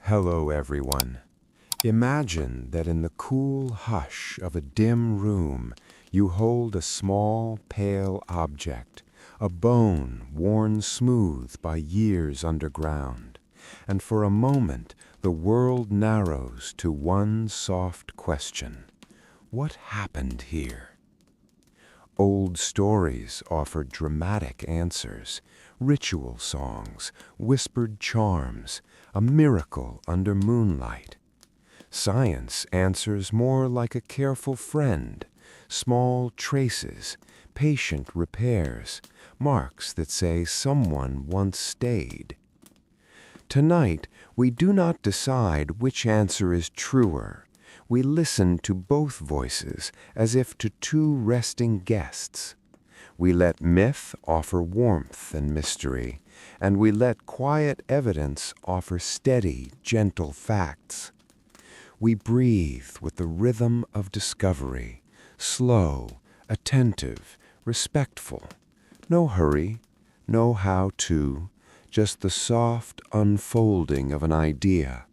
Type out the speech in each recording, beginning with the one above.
Hello, everyone. Imagine that in the cool hush of a dim room, you hold a small, pale object, a bone worn smooth by years underground, and for a moment the world narrows to one soft question. What happened here? Old stories offered dramatic answers, ritual songs, whispered charms, a miracle under moonlight. Science answers more like a careful friend, small traces, patient repairs, marks that say someone once stayed. Tonight, we do not decide which answer is truer. We listen to both voices as if to two resting guests. We let myth offer warmth and mystery, and we let quiet evidence offer steady, gentle facts. We breathe with the rhythm of discovery, slow, attentive, respectful. No hurry, no how-to, just the soft unfolding of an idea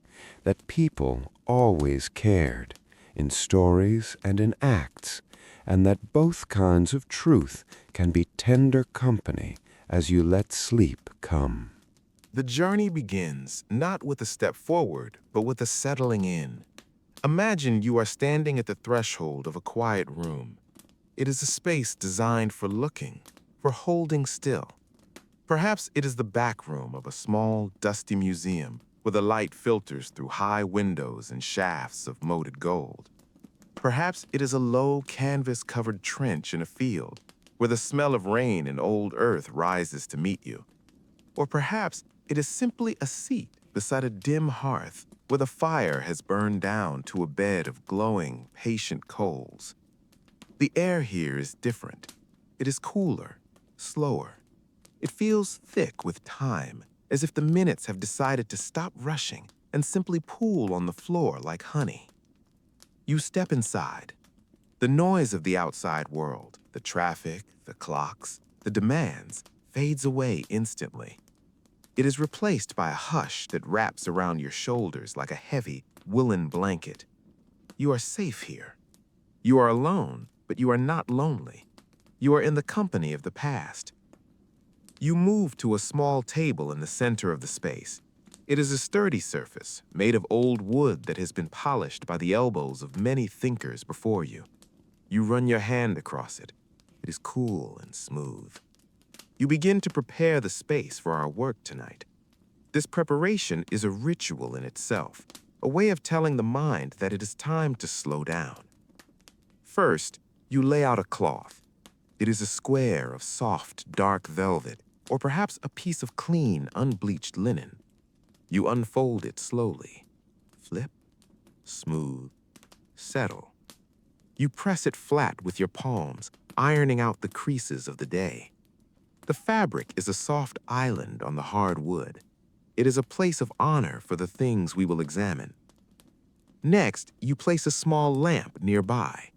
that people always cared, in stories and in acts, and that both kinds of truth can be tender company as you let sleep come. The journey begins not with a step forward, but with a settling in. Imagine you are standing at the threshold of a quiet room. It is a space designed for looking, for holding still. Perhaps it is the back room of a small, dusty museum where the light filters through high windows and shafts of molded gold. Perhaps it is a low, canvas-covered trench in a field where the smell of rain and old earth rises to meet you. Or perhaps it is simply a seat beside a dim hearth where the fire has burned down to a bed of glowing, patient coals. The air here is different. It is cooler, slower. It feels thick with time, as if the minutes have decided to stop rushing and simply pool on the floor like honey. You step inside. The noise of the outside world, the traffic, the clocks, the demands, fades away instantly. It is replaced by a hush that wraps around your shoulders like a heavy, woolen blanket. You are safe here. You are alone, but you are not lonely. You are in the company of the past. You move to a small table in the center of the space. It is a sturdy surface, made of old wood that has been polished by the elbows of many thinkers before you. You run your hand across it. It is cool and smooth. You begin to prepare the space for our work tonight. This preparation is a ritual in itself, a way of telling the mind that it is time to slow down. First, you lay out a cloth. It is a square of soft, dark velvet, or perhaps a piece of clean, unbleached linen. You unfold it slowly. Flip, smooth, settle. You press it flat with your palms, ironing out the creases of the day. The fabric is a soft island on the hard wood. It is a place of honor for the things we will examine. Next, you place a small lamp nearby.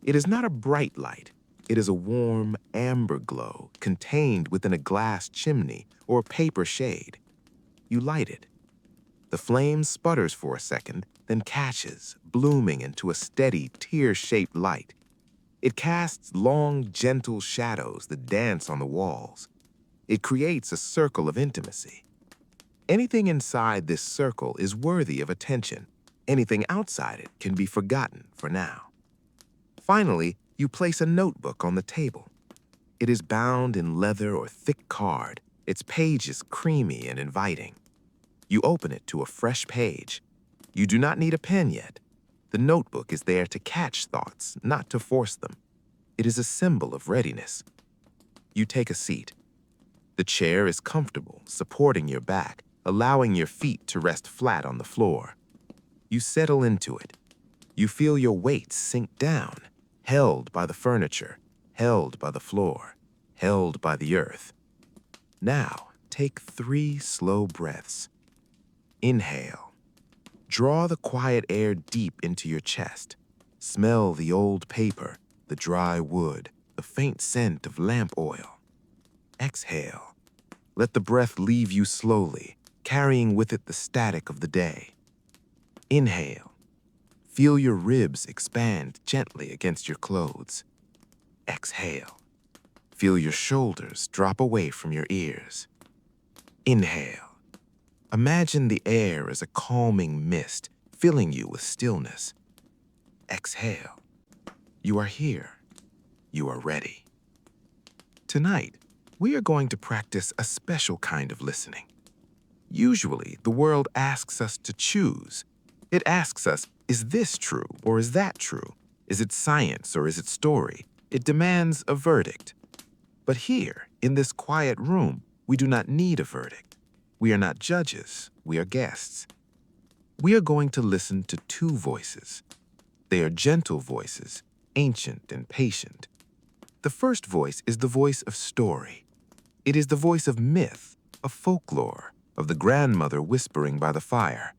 It is not a bright light. It is a warm, amber glow contained within a glass chimney or paper shade. You light it. The flame sputters for a second, then catches, blooming into a steady, tear-shaped light. It casts long, gentle shadows that dance on the walls. It creates a circle of intimacy. Anything inside this circle is worthy of attention. Anything outside it can be forgotten for now. Finally, you place a notebook on the table. It is bound in leather or thick card, its pages creamy and inviting. You open it to a fresh page. You do not need a pen yet. The notebook is there to catch thoughts, not to force them. It is a symbol of readiness. You take a seat. The chair is comfortable, supporting your back, allowing your feet to rest flat on the floor. You settle into it. You feel your weight sink down, held by the furniture, held by the floor, held by the earth. Now, take 3 slow breaths. Inhale. Draw the quiet air deep into your chest. Smell the old paper, the dry wood, the faint scent of lamp oil. Exhale. Let the breath leave you slowly, carrying with it the static of the day. Inhale. Feel your ribs expand gently against your clothes. Exhale. Feel your shoulders drop away from your ears. Inhale. Imagine the air as a calming mist, filling you with stillness. Exhale. You are here. You are ready. Tonight, we are going to practice a special kind of listening. Usually, the world asks us to choose. It asks us, is this true or is that true? Is it science or is it story? It demands a verdict. But here, in this quiet room, we do not need a verdict. We are not judges, we are guests. We are going to listen to two voices. They are gentle voices, ancient and patient. The first voice is the voice of story. It is the voice of myth, of folklore, of the grandmother whispering by the fire.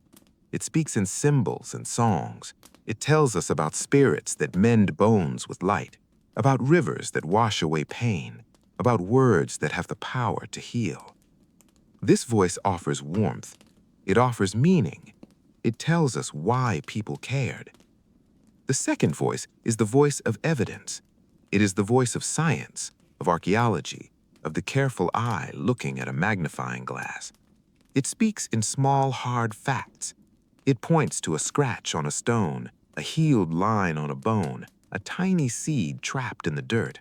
It speaks in symbols and songs. It tells us about spirits that mend bones with light, about rivers that wash away pain, about words that have the power to heal. This voice offers warmth. It offers meaning. It tells us why people cared. The second voice is the voice of evidence. It is the voice of science, of archaeology, of the careful eye looking at a magnifying glass. It speaks in small, hard facts. It points to a scratch on a stone, a healed line on a bone, a tiny seed trapped in the dirt.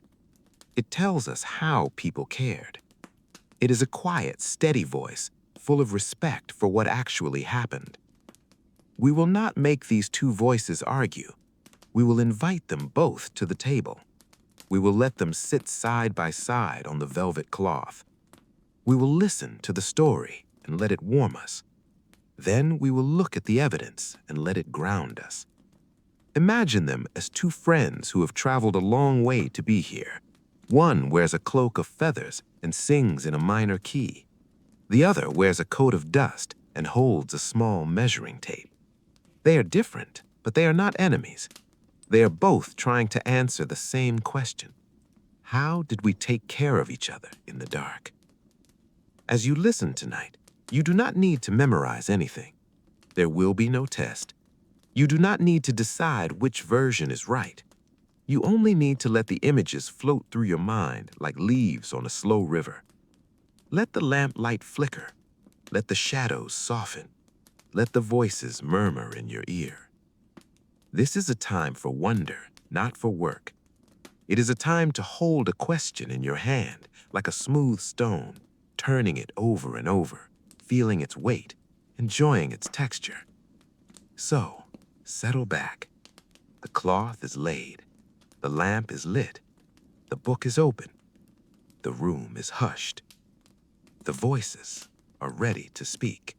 It tells us how people cared. It is a quiet, steady voice, full of respect for what actually happened. We will not make these two voices argue. We will invite them both to the table. We will let them sit side by side on the velvet cloth. We will listen to the story and let it warm us. Then we will look at the evidence and let it ground us. Imagine them as two friends who have traveled a long way to be here. One wears a cloak of feathers and sings in a minor key. The other wears a coat of dust and holds a small measuring tape. They are different, but they are not enemies. They are both trying to answer the same question. How did we take care of each other in the dark? As you listen tonight, you do not need to memorize anything. There will be no test. You do not need to decide which version is right. You only need to let the images float through your mind like leaves on a slow river. Let the lamp light flicker. Let the shadows soften. Let the voices murmur in your ear. This is a time for wonder, not for work. It is a time to hold a question in your hand like a smooth stone, turning it over and over, feeling its weight, enjoying its texture. So, settle back. The cloth is laid. The lamp is lit. The book is open. The room is hushed. The voices are ready to speak.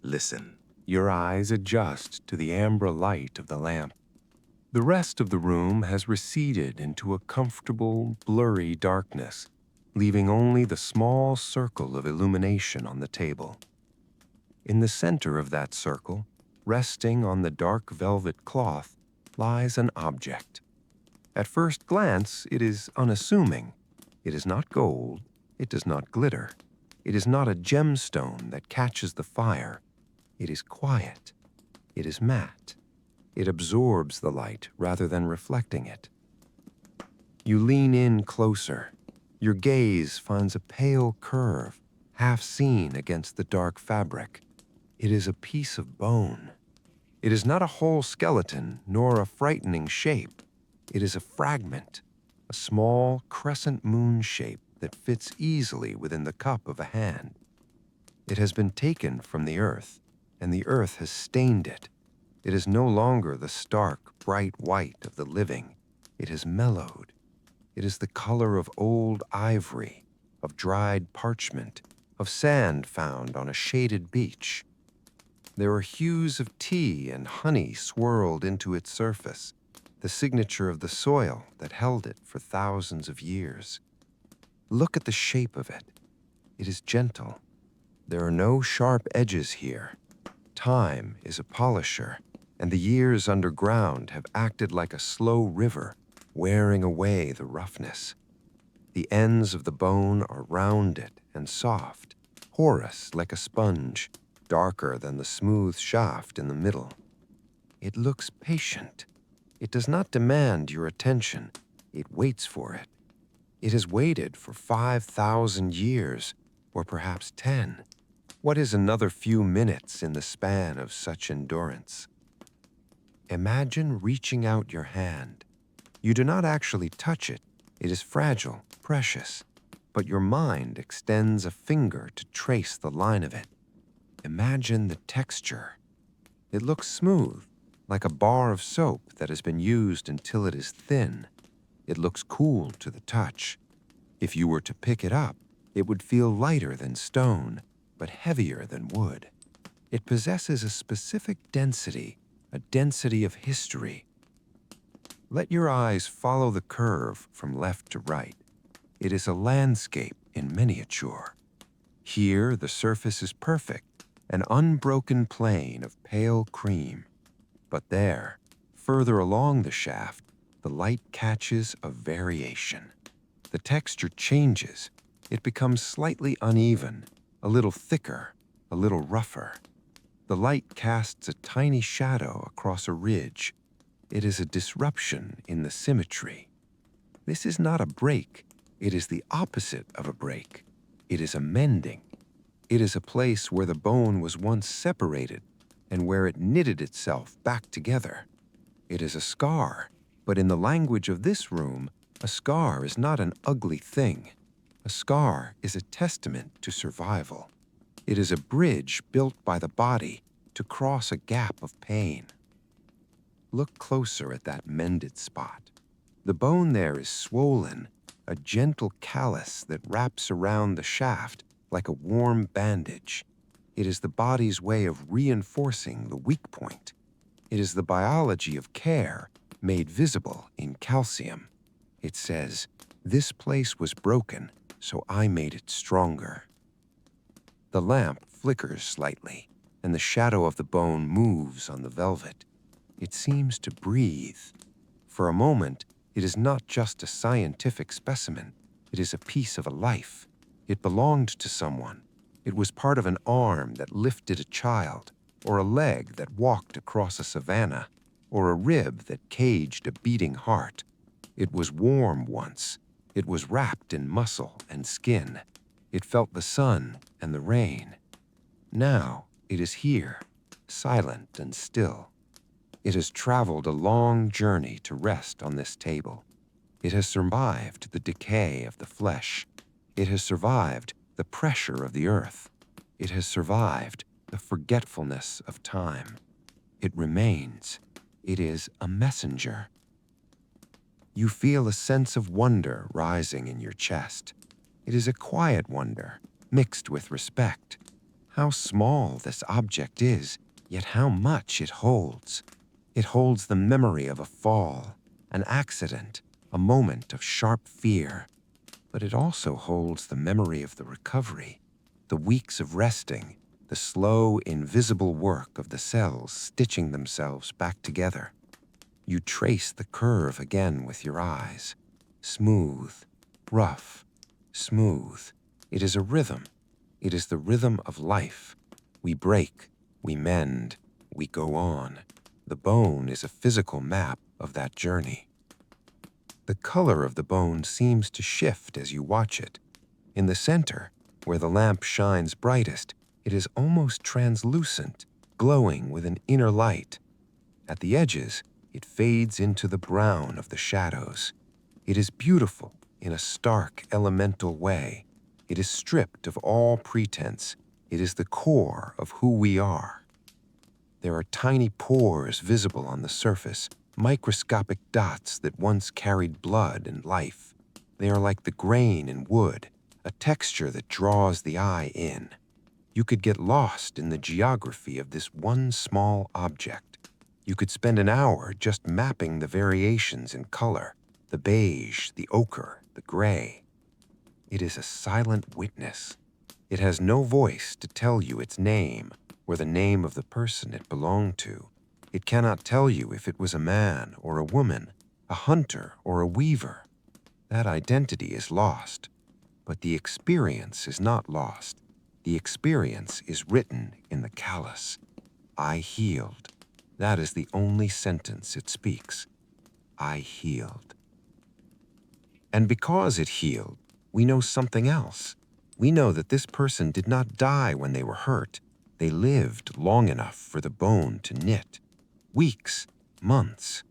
Listen. Your eyes adjust to the amber light of the lamp. The rest of the room has receded into a comfortable, blurry darkness, leaving only the small circle of illumination on the table. In the center of that circle, resting on the dark velvet cloth, lies an object. At first glance, it is unassuming. It is not gold. It does not glitter. It is not a gemstone that catches the fire. It is quiet. It is matte. It absorbs the light rather than reflecting it. You lean in closer. Your gaze finds a pale curve, half seen against the dark fabric. It is a piece of bone. It is not a whole skeleton, nor a frightening shape. It is a fragment, a small crescent moon shape that fits easily within the cup of a hand. It has been taken from the earth, and the earth has stained it. It is no longer the stark, bright white of the living. It has mellowed. It is the color of old ivory, of dried parchment, of sand found on a shaded beach. There are hues of tea and honey swirled into its surface, the signature of the soil that held it for thousands of years. Look at the shape of it. It is gentle. There are no sharp edges here. Time is a polisher, and the years underground have acted like a slow river, wearing away the roughness. The ends of the bone are rounded and soft. porous like a sponge, darker than the smooth shaft in the middle. It looks patient. It does not demand your attention. It waits for it. It has waited for 5,000 years, or perhaps 10. What is another few minutes in the span of such endurance? Imagine reaching out your hand. You do not actually touch it. It is fragile, precious. But your mind extends a finger to trace the line of it. Imagine the texture. It looks smooth, like a bar of soap that has been used until it is thin. It looks cool to the touch. If you were to pick it up, it would feel lighter than stone, but heavier than wood. It possesses a specific density, a density of history. Let your eyes follow the curve from left to right. It is a landscape in miniature. Here, the surface is perfect, an unbroken plane of pale cream. But there, further along the shaft, the light catches a variation. The texture changes. It becomes slightly uneven, a little thicker, a little rougher. The light casts a tiny shadow across a ridge. It is a disruption in the symmetry. This is not a break. It is the opposite of a break. It is a mending. It is a place where the bone was once separated and where it knitted itself back together. It is a scar, but in the language of this room, a scar is not an ugly thing. A scar is a testament to survival. It is a bridge built by the body to cross a gap of pain. Look closer at that mended spot. The bone there is swollen, a gentle callus that wraps around the shaft like a warm bandage. It is the body's way of reinforcing the weak point. It is the biology of care made visible in calcium. It says, "This place was broken, so I made it stronger." The lamp flickers slightly, and the shadow of the bone moves on the velvet. It seems to breathe. For a moment, it is not just a scientific specimen. It is a piece of a life. It belonged to someone. It was part of an arm that lifted a child, or a leg that walked across a savanna, or a rib that caged a beating heart. It was warm once. It was wrapped in muscle and skin. It felt the sun and the rain. Now it is here, silent and still. It has traveled a long journey to rest on this table. It has survived the decay of the flesh. It has survived the pressure of the earth. It has survived the forgetfulness of time. It remains. It is a messenger. You feel a sense of wonder rising in your chest. It is a quiet wonder, mixed with respect. How small this object is, yet how much it holds. It holds the memory of a fall, an accident, a moment of sharp fear. But it also holds the memory of the recovery, the weeks of resting, the slow, invisible work of the cells stitching themselves back together. You trace the curve again with your eyes. Smooth, rough, smooth. It is a rhythm. It is the rhythm of life. We break, we mend, we go on. The bone is a physical map of that journey. The color of the bone seems to shift as you watch it. In the center, where the lamp shines brightest, it is almost translucent, glowing with an inner light. At the edges, it fades into the brown of the shadows. It is beautiful in a stark, elemental way. It is stripped of all pretense. It is the core of who we are. There are tiny pores visible on the surface, microscopic dots that once carried blood and life. They are like the grain in wood, a texture that draws the eye in. You could get lost in the geography of this one small object. You could spend an hour just mapping the variations in color, the beige, the ochre, the gray. It is a silent witness. It has no voice to tell you its name or the name of the person it belonged to. It cannot tell you if it was a man or a woman, a hunter or a weaver. That identity is lost, but the experience is not lost. The experience is written in the callus. I healed. That is the only sentence it speaks. I healed. And because it healed, we know something else. We know that this person did not die when they were hurt. They lived long enough for the bone to knit. Weeks, months.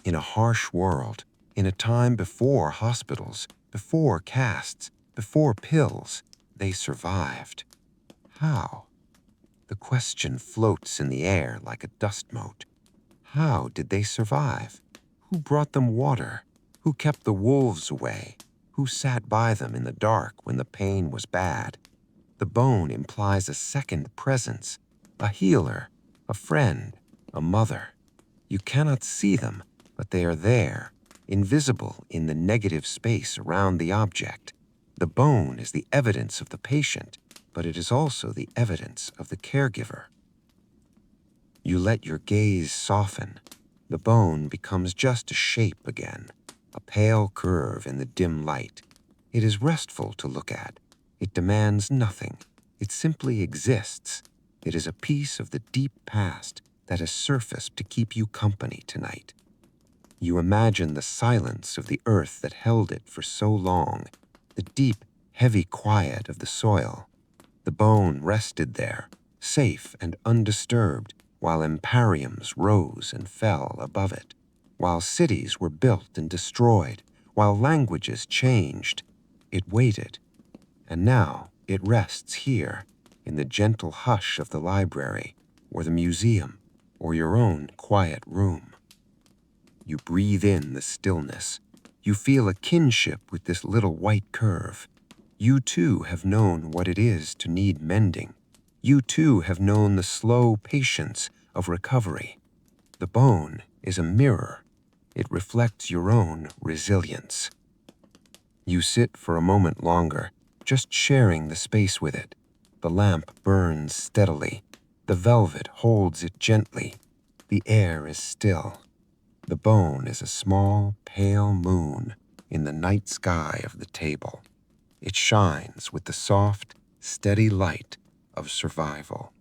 In a harsh world, in a time before hospitals, before casts, before pills, they survived. How? The question floats in the air like a dust mote. How did they survive? Who brought them water? Who kept the wolves away? Who sat by them in the dark when the pain was bad? The bone implies a second presence, a healer, a friend, a mother. You cannot see them, but they are there, invisible in the negative space around the object. The bone is the evidence of the patient, but it is also the evidence of the caregiver. You let your gaze soften. The bone becomes just a shape again, a pale curve in the dim light. It is restful to look at. It demands nothing. It simply exists. It is a piece of the deep past that has surfaced to keep you company tonight. You imagine the silence of the earth that held it for so long, the deep, heavy quiet of the soil. The bone rested there, safe and undisturbed, while empyreans rose and fell above it, while cities were built and destroyed, while languages changed. It waited, and now it rests here, in the gentle hush of the library, or the museum, or your own quiet room. You breathe in the stillness. You feel a kinship with this little white curve. You too have known what it is to need mending. You too have known the slow patience of recovery. The bone is a mirror. It reflects your own resilience. You sit for a moment longer, just sharing the space with it. The lamp burns steadily. The velvet holds it gently. The air is still. The bone is a small, pale moon in the night sky of the table. It shines with the soft, steady light of survival.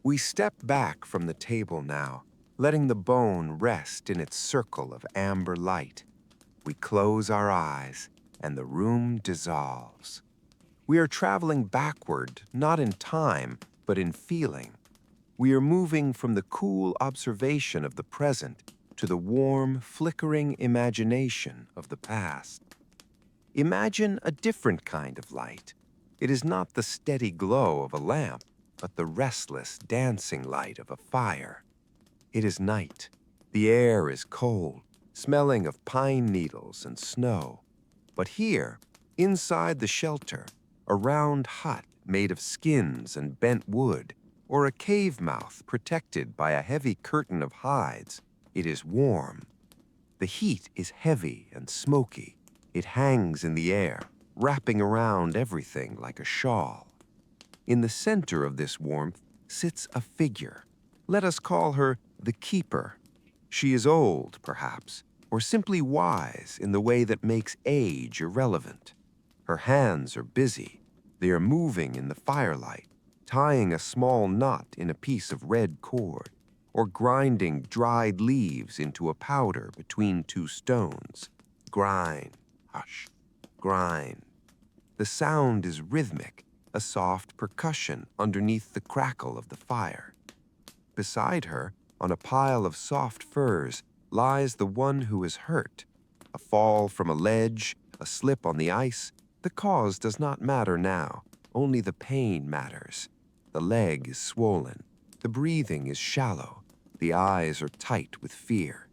We step back from the table now, letting the bone rest in its circle of amber light. We close our eyes, and the room dissolves. We are traveling backward, not in time, but in feeling. We are moving from the cool observation of the present to the warm, flickering imagination of the past. Imagine a different kind of light. It is not the steady glow of a lamp, but the restless, dancing light of a fire. It is night. The air is cold, smelling of pine needles and snow. But here, inside the shelter, a round hut made of skins and bent wood, or a cave mouth protected by a heavy curtain of hides, it is warm. The heat is heavy and smoky. It hangs in the air, wrapping around everything like a shawl. In the center of this warmth sits a figure. Let us call her the keeper. She is old, perhaps, or simply wise in the way that makes age irrelevant. Her hands are busy. They are moving in the firelight, tying a small knot in a piece of red cord, or grinding dried leaves into a powder between two stones. Grind, hush, grind. The sound is rhythmic, a soft percussion underneath the crackle of the fire. Beside her, on a pile of soft furs, lies the one who is hurt. A fall from a ledge, a slip on the ice, the cause does not matter now, only the pain matters. The leg is swollen, the breathing is shallow, the eyes are tight with fear.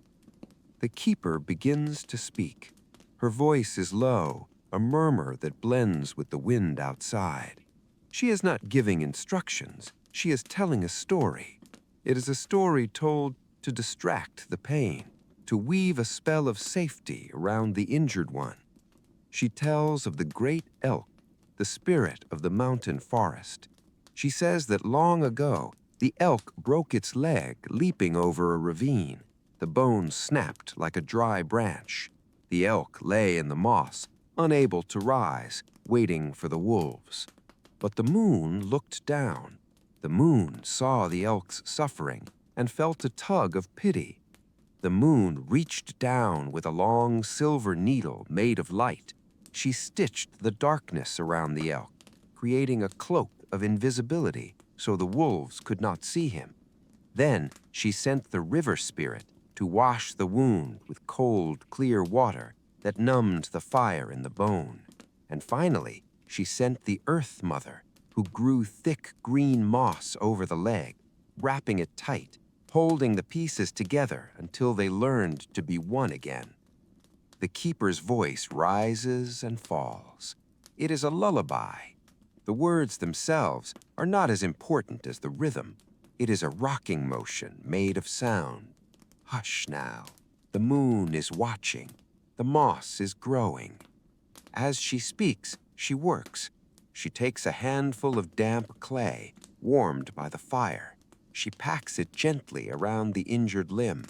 The keeper begins to speak. Her voice is low, a murmur that blends with the wind outside. She is not giving instructions, she is telling a story. It is a story told to distract the pain, to weave a spell of safety around the injured one. She tells of the great elk, the spirit of the mountain forest. She says that long ago, the elk broke its leg leaping over a ravine. The bone snapped like a dry branch. The elk lay in the moss, unable to rise, waiting for the wolves. But the moon looked down. The moon saw the elk's suffering and felt a tug of pity. The moon reached down with a long silver needle made of light. She stitched the darkness around the elk, creating a cloak of invisibility so the wolves could not see him. Then she sent the river spirit to wash the wound with cold, clear water that numbed the fire in the bone. And finally, she sent the Earth Mother, who grew thick green moss over the leg, wrapping it tight, holding the pieces together until they learned to be one again. The keeper's voice rises and falls. It is a lullaby. The words themselves are not as important as the rhythm. It is a rocking motion made of sound. Hush now. The moon is watching. The moss is growing. As she speaks, she works. She takes a handful of damp clay, warmed by the fire. She packs it gently around the injured limb.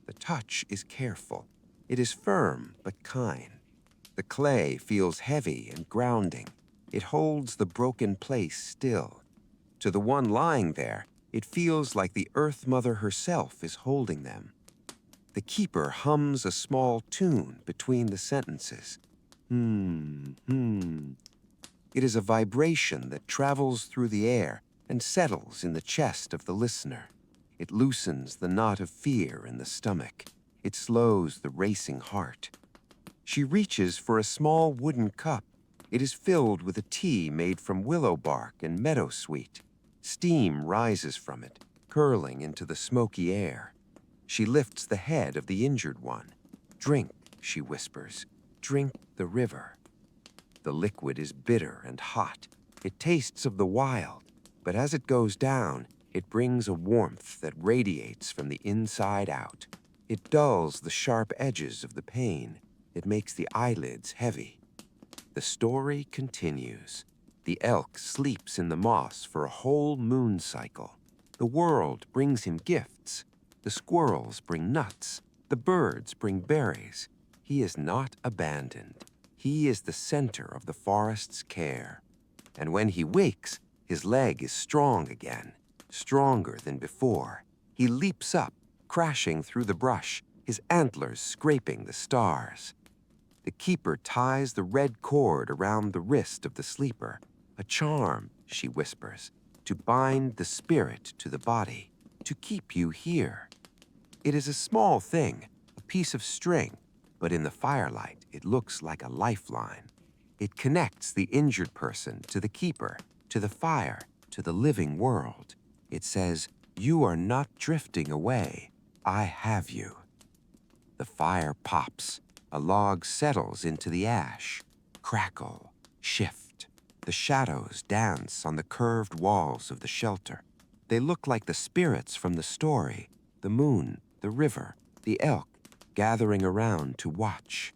The touch is careful. It is firm but kind. The clay feels heavy and grounding. It holds the broken place still. To the one lying there, it feels like the Earth Mother herself is holding them. The keeper hums a small tune between the sentences. It is a vibration that travels through the air and settles in the chest of the listener. It loosens the knot of fear in the stomach. It slows the racing heart. She reaches for a small wooden cup. It is filled with a tea made from willow bark and meadowsweet. Steam rises from it, curling into the smoky air. She lifts the head of the injured one. "Drink," she whispers. "Drink the river." The liquid is bitter and hot. It tastes of the wild, but as it goes down, it brings a warmth that radiates from the inside out. It dulls the sharp edges of the pain. It makes the eyelids heavy. The story continues. The elk sleeps in the moss for a whole moon cycle. The world brings him gifts. The squirrels bring nuts. The birds bring berries. He is not abandoned. He is the center of the forest's care. And when he wakes, his leg is strong again, stronger than before. He leaps up, crashing through the brush, his antlers scraping the stars. The keeper ties the red cord around the wrist of the sleeper. "A charm," she whispers, "to bind the spirit to the body, to keep you here." It is a small thing, a piece of string, but in the firelight it looks like a lifeline. It connects the injured person to the keeper, to the fire, to the living world. It says, "You are not drifting away. I have you." The fire pops. A log settles into the ash. Crackle, shift. The shadows dance on the curved walls of the shelter. They look like the spirits from the story, the moon, the river, the elk, gathering around to watch.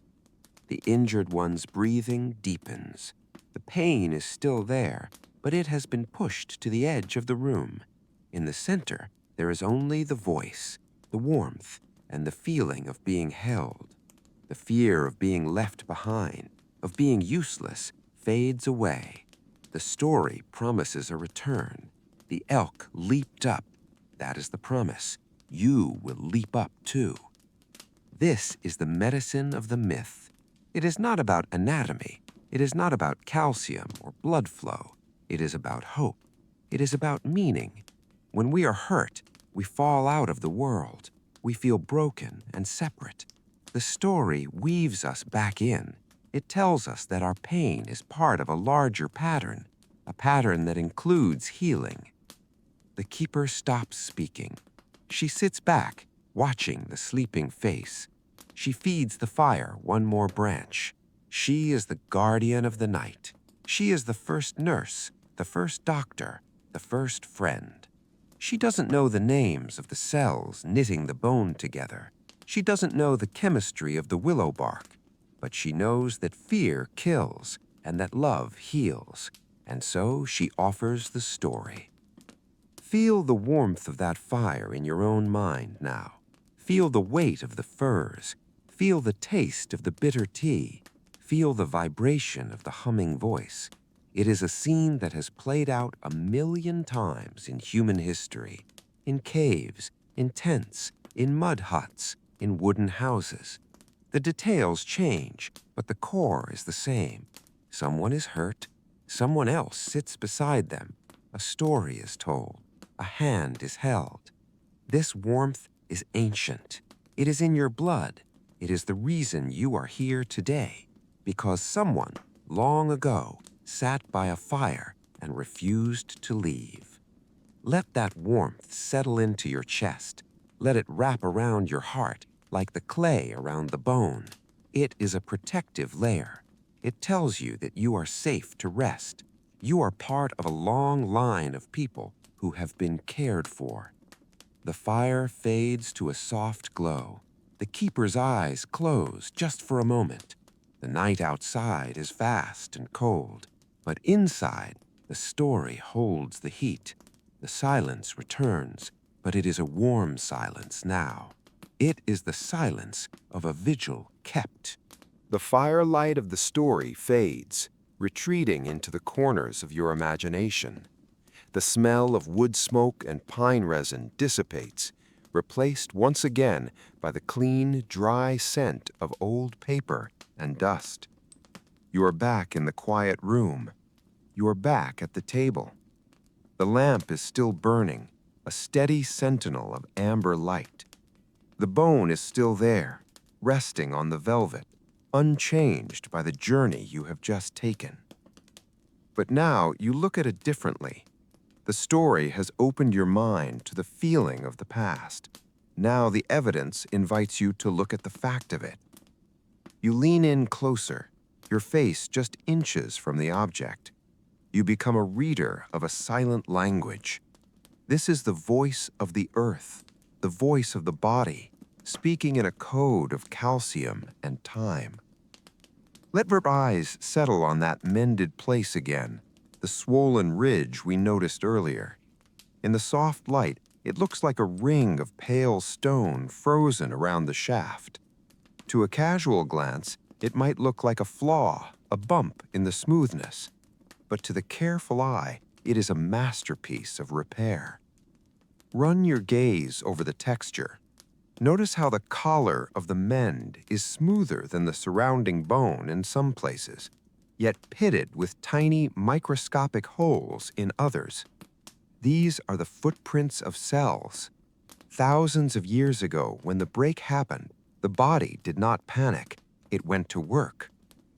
The injured one's breathing deepens. The pain is still there, but it has been pushed to the edge of the room. In the center, there is only the voice, the warmth, and the feeling of being held. The fear of being left behind, of being useless, fades away. The story promises a return. The elk leaped up. That is the promise. You will leap up too. This is the medicine of the myth. It is not about anatomy. It is not about calcium or blood flow. It is about hope. It is about meaning. When we are hurt, we fall out of the world. We feel broken and separate. The story weaves us back in. It tells us that our pain is part of a larger pattern, a pattern that includes healing. The keeper stops speaking. She sits back, watching the sleeping face. She feeds the fire one more branch. She is the guardian of the night. She is the first nurse, the first doctor, the first friend. She doesn't know the names of the cells knitting the bone together. She doesn't know the chemistry of the willow bark, but she knows that fear kills and that love heals, and so she offers the story. Feel the warmth of that fire in your own mind now. Feel the weight of the furs. Feel the taste of the bitter tea. Feel the vibration of the humming voice. It is a scene that has played out 1,000,000 times in human history, in caves, in tents, in mud huts, in wooden houses. The details change, but the core is the same. Someone is hurt, someone else sits beside them, a story is told, a hand is held. This warmth is ancient. It is in your blood. It is the reason you are here today, because someone, long ago, sat by a fire and refused to leave. Let that warmth settle into your chest. Let it wrap around your heart like the clay around the bone. It is a protective layer. It tells you that you are safe to rest. You are part of a long line of people who have been cared for. The fire fades to a soft glow. The keeper's eyes close just for a moment. The night outside is vast and cold, but inside, the story holds the heat. The silence returns, but it is a warm silence now. It is the silence of a vigil kept. The firelight of the story fades, retreating into the corners of your imagination. The smell of wood smoke and pine resin dissipates, replaced once again by the clean, dry scent of old paper and dust. You are back in the quiet room. You are back at the table. The lamp is still burning, a steady sentinel of amber light. The bone is still there, resting on the velvet, unchanged by the journey you have just taken. But now you look at it differently. The story has opened your mind to the feeling of the past. Now the evidence invites you to look at the fact of it. You lean in closer, your face just inches from the object. You become a reader of a silent language. This is the voice of the earth, the voice of the body, speaking in a code of calcium and time. Let your eyes settle on that mended place again, the swollen ridge we noticed earlier. In the soft light, it looks like a ring of pale stone frozen around the shaft. To a casual glance, it might look like a flaw, a bump in the smoothness. But to the careful eye, it is a masterpiece of repair. Run your gaze over the texture. Notice how the collar of the mend is smoother than the surrounding bone in some places, yet pitted with tiny microscopic holes in others. These are the footprints of cells. Thousands of years ago, when the break happened, the body did not panic. It went to work.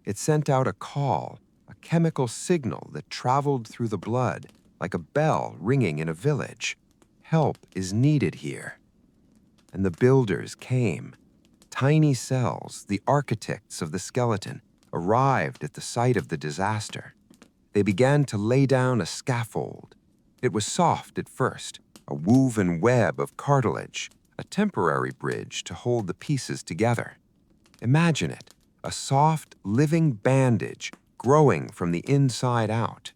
It sent out a call, a chemical signal that traveled through the blood, like a bell ringing in a village. Help is needed here. And the builders came. Tiny cells, the architects of the skeleton, arrived at the site of the disaster. They began to lay down a scaffold. It was soft at first, a woven web of cartilage, a temporary bridge to hold the pieces together. Imagine it, a soft, living bandage growing from the inside out.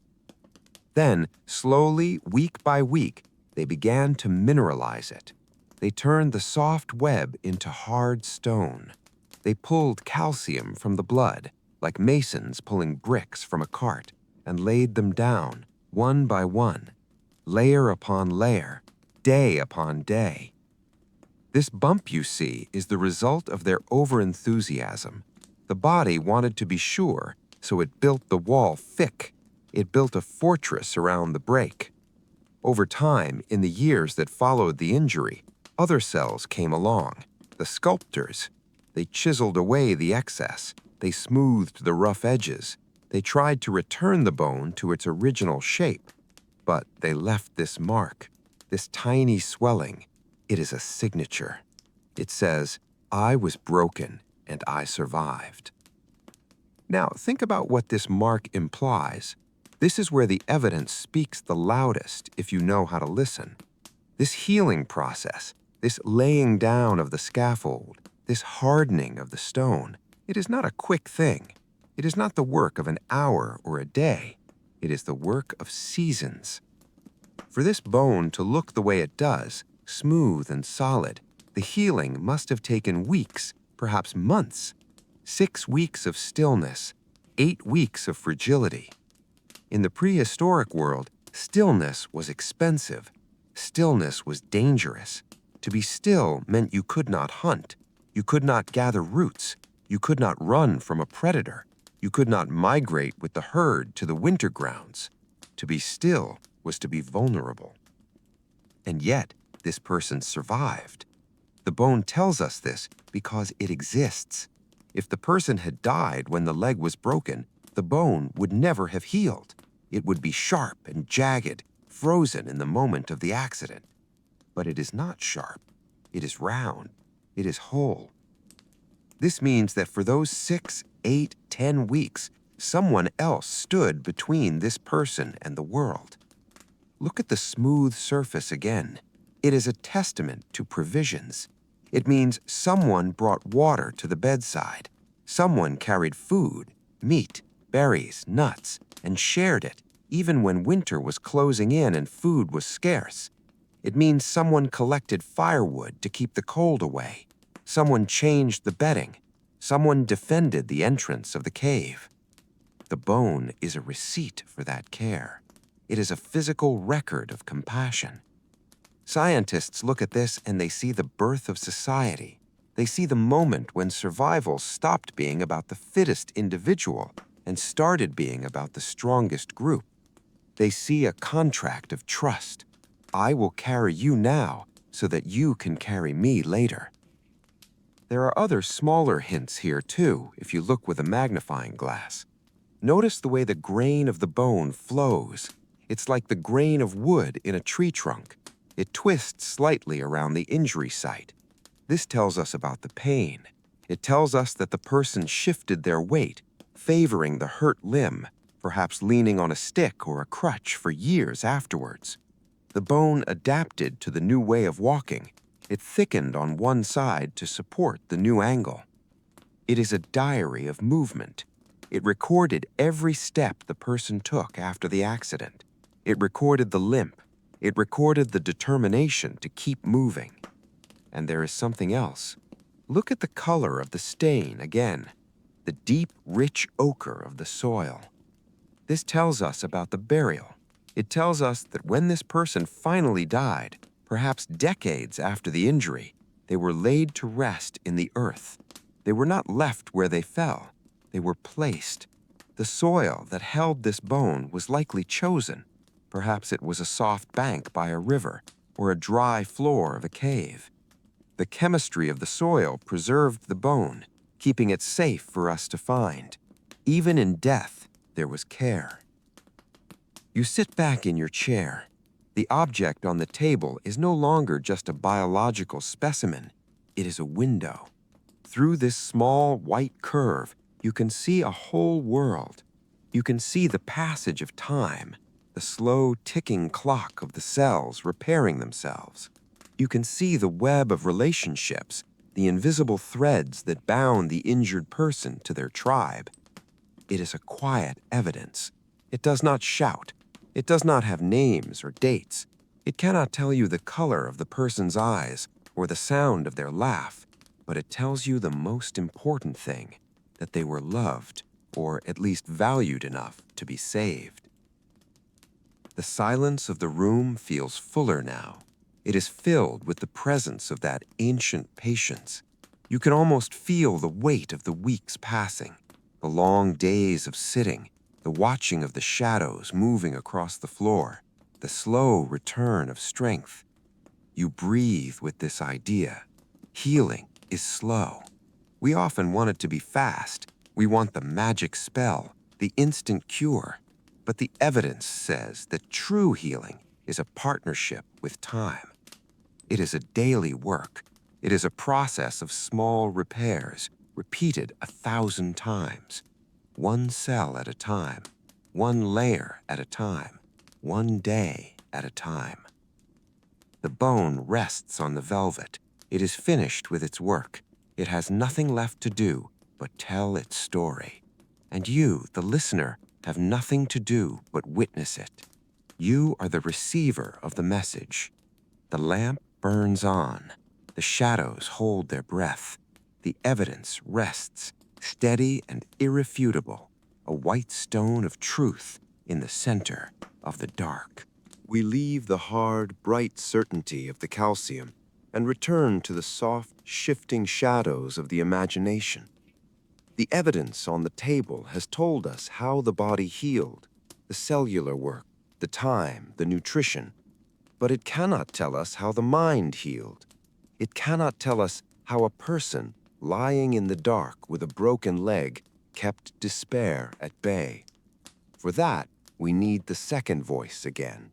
Then, slowly, week by week, they began to mineralize it. They turned the soft web into hard stone. They pulled calcium from the blood, like masons pulling bricks from a cart, and laid them down, one by one, layer upon layer, day upon day. This bump you see is the result of their overenthusiasm. The body wanted to be sure, so it built the wall thick. It built a fortress around the break. Over time, in the years that followed the injury, other cells came along, the sculptors. They chiseled away the excess. They smoothed the rough edges. They tried to return the bone to its original shape. But they left this mark, this tiny swelling. It is a signature. It says, "I was broken and I survived." Now, think about what this mark implies. This is where the evidence speaks the loudest if you know how to listen. This healing process, this laying down of the scaffold, this hardening of the stone, it is not a quick thing. It is not the work of an hour or a day. It is the work of seasons. For this bone to look the way it does, smooth and solid, the healing must have taken weeks, perhaps months. 6 weeks of stillness, 8 weeks of fragility. In the prehistoric world, stillness was expensive. Stillness was dangerous. To be still meant you could not hunt. You could not gather roots. You could not run from a predator. You could not migrate with the herd to the winter grounds. To be still was to be vulnerable. And yet, this person survived. The bone tells us this because it exists. If the person had died when the leg was broken, the bone would never have healed. It would be sharp and jagged, frozen in the moment of the accident. But it is not sharp. It is round. It is whole. This means that for those 6, 8, 10 weeks, someone else stood between this person and the world. Look at the smooth surface again. It is a testament to provisions. It means someone brought water to the bedside. Someone carried food, meat, berries, nuts, and shared it, even when winter was closing in and food was scarce. It means someone collected firewood to keep the cold away. Someone changed the bedding. Someone defended the entrance of the cave. The bone is a receipt for that care. It is a physical record of compassion. Scientists look at this and they see the birth of society. They see the moment when survival stopped being about the fittest individual and started being about the strongest group. They see a contract of trust. I will carry you now so that you can carry me later. There are other smaller hints here too, if you look with a magnifying glass. Notice the way the grain of the bone flows. It's like the grain of wood in a tree trunk. It twists slightly around the injury site. This tells us about the pain. It tells us that the person shifted their weight, favoring the hurt limb, perhaps leaning on a stick or a crutch for years afterwards. The bone adapted to the new way of walking. It thickened on one side to support the new angle. It is a diary of movement. It recorded every step the person took after the accident. It recorded the limp. It recorded the determination to keep moving. And there is something else. Look at the color of the stain again, the deep, rich ochre of the soil. This tells us about the burial. It tells us that when this person finally died, perhaps decades after the injury, they were laid to rest in the earth. They were not left where they fell. They were placed. The soil that held this bone was likely chosen. Perhaps it was a soft bank by a river or a dry floor of a cave. The chemistry of the soil preserved the bone, keeping it safe for us to find. Even in death, there was care. You sit back in your chair. The object on the table is no longer just a biological specimen. It is a window. Through this small white curve, you can see a whole world. You can see the passage of time, the slow ticking clock of the cells repairing themselves. You can see the web of relationships, the invisible threads that bound the injured person to their tribe. It is a quiet evidence. It does not shout. It does not have names or dates. It cannot tell you the color of the person's eyes or the sound of their laugh, but it tells you the most important thing, that they were loved, or at least valued enough to be saved. The silence of the room feels fuller now. It is filled with the presence of that ancient patience. You can almost feel the weight of the weeks passing, the long days of sitting, the watching of the shadows moving across the floor, the slow return of strength. You breathe with this idea. Healing is slow. We often want it to be fast. We want the magic spell, the instant cure. But the evidence says that true healing is a partnership with time. It is a daily work. It is a process of small repairs, repeated 1,000 times. One cell at a time, one layer at a time, one day at a time. The bone rests on the velvet. It is finished with its work. It has nothing left to do but tell its story. And you, the listener, have nothing to do but witness it. You are the receiver of the message. The lamp burns on. The shadows hold their breath. The evidence rests, steady and irrefutable, a white stone of truth in the center of the dark. We leave the hard, bright certainty of the calcium and return to the soft, shifting shadows of the imagination. The evidence on the table has told us how the body healed, the cellular work, the time, the nutrition, but it cannot tell us how the mind healed. It cannot tell us how a person lying in the dark with a broken leg kept despair at bay. For that, we need the second voice again.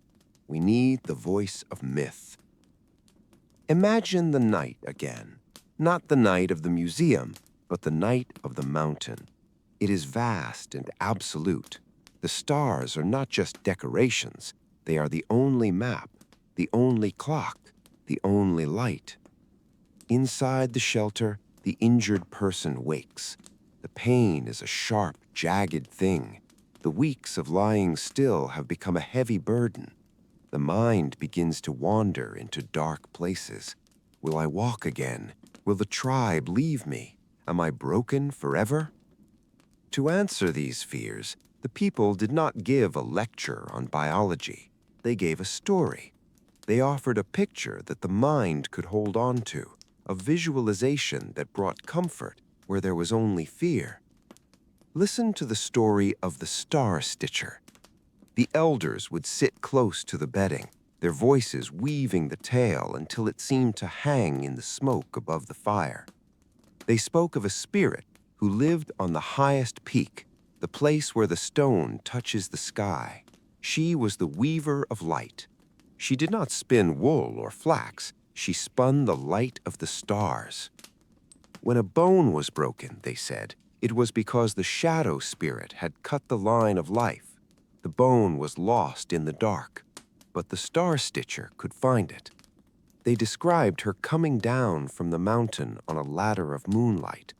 We need the voice of myth. Imagine the night again, not the night of the museum, but the night of the mountain. It is vast and absolute. The stars are not just decorations, they are the only map, the only clock, the only light. Inside the shelter, the injured person wakes. The pain is a sharp, jagged thing. The weeks of lying still have become a heavy burden. The mind begins to wander into dark places. Will I walk again? Will the tribe leave me? Am I broken forever? To answer these fears, the people did not give a lecture on biology. They gave a story. They offered a picture that the mind could hold on to, a visualization that brought comfort where there was only fear. Listen to the story of the star stitcher. The elders would sit close to the bedding, their voices weaving the tale until it seemed to hang in the smoke above the fire. They spoke of a spirit who lived on the highest peak, the place where the stone touches the sky. She was the weaver of light. She did not spin wool or flax. She spun the light of the stars. When a bone was broken, they said, it was because the shadow spirit had cut the line of life. The bone was lost in the dark, but the star stitcher could find it. They described her coming down from the mountain on a ladder of moonlight.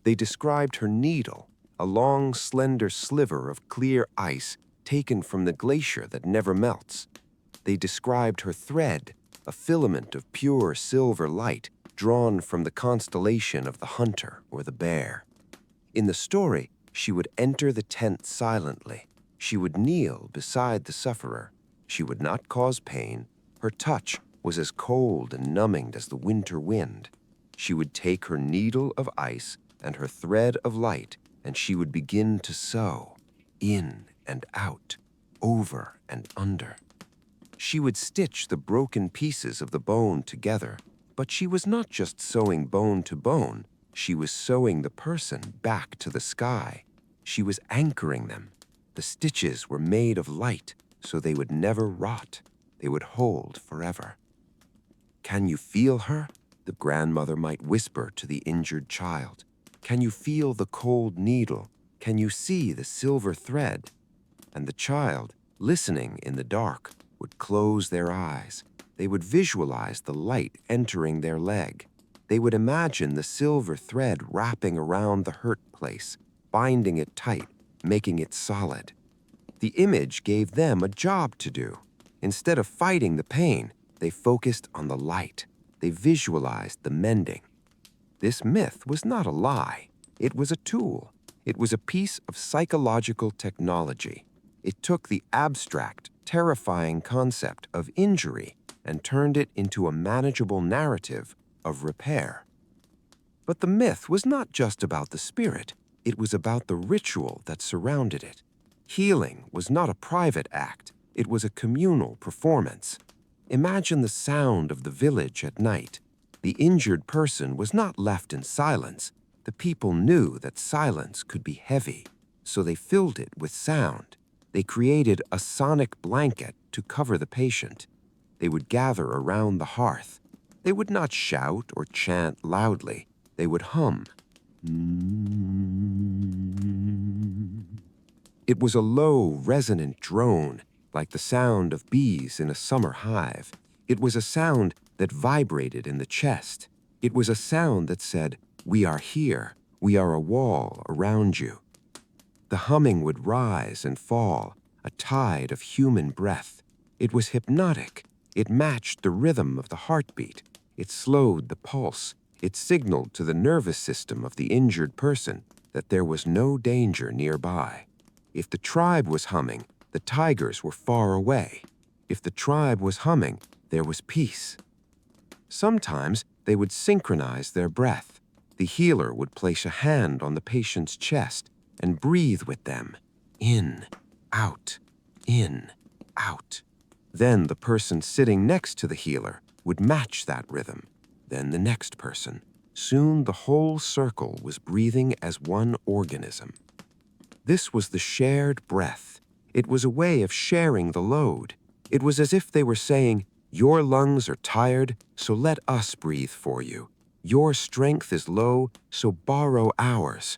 They described her needle, a long, slender sliver of clear ice taken from the glacier that never melts. They described her thread, a filament of pure silver light drawn from the constellation of the hunter or the bear. In the story, she would enter the tent silently. She would kneel beside the sufferer. She would not cause pain. Her touch was as cold and numbing as the winter wind. She would take her needle of ice and her thread of light, and she would begin to sew, in and out, over and under. She would stitch the broken pieces of the bone together, but she was not just sewing bone to bone. She was sewing the person back to the sky. She was anchoring them. The stitches were made of light, so they would never rot. They would hold forever. Can you feel her? The grandmother might whisper to the injured child. Can you feel the cold needle? Can you see the silver thread? And the child, listening in the dark, would close their eyes. They would visualize the light entering their leg. They would imagine the silver thread wrapping around the hurt place, binding it tight, making it solid. The image gave them a job to do. Instead of fighting the pain, they focused on the light. They visualized the mending. This myth was not a lie. It was a tool. It was a piece of psychological technology. It took the abstract, terrifying concept of injury and turned it into a manageable narrative of repair. But the myth was not just about the spirit. It was about the ritual that surrounded it. Healing was not a private act. It was a communal performance. Imagine the sound of the village at night. The injured person was not left in silence. The people knew that silence could be heavy, so they filled it with sound. They created a sonic blanket to cover the patient. They would gather around the hearth. They would not shout or chant loudly. They would hum. It was a low, resonant drone, like the sound of bees in a summer hive. It was a sound that vibrated in the chest. It was a sound that said, "We are here. We are a wall around you." The humming would rise and fall, a tide of human breath. It was hypnotic. It matched the rhythm of the heartbeat. It slowed the pulse. It signaled to the nervous system of the injured person that there was no danger nearby. If the tribe was humming, the tigers were far away. If the tribe was humming, there was peace. Sometimes they would synchronize their breath. The healer would place a hand on the patient's chest and breathe with them. In, out, in, out. Then the person sitting next to the healer would match that rhythm. Then the next person. Soon the whole circle was breathing as one organism. This was the shared breath. It was a way of sharing the load. It was as if they were saying, "Your lungs are tired, so let us breathe for you. Your strength is low, so borrow ours."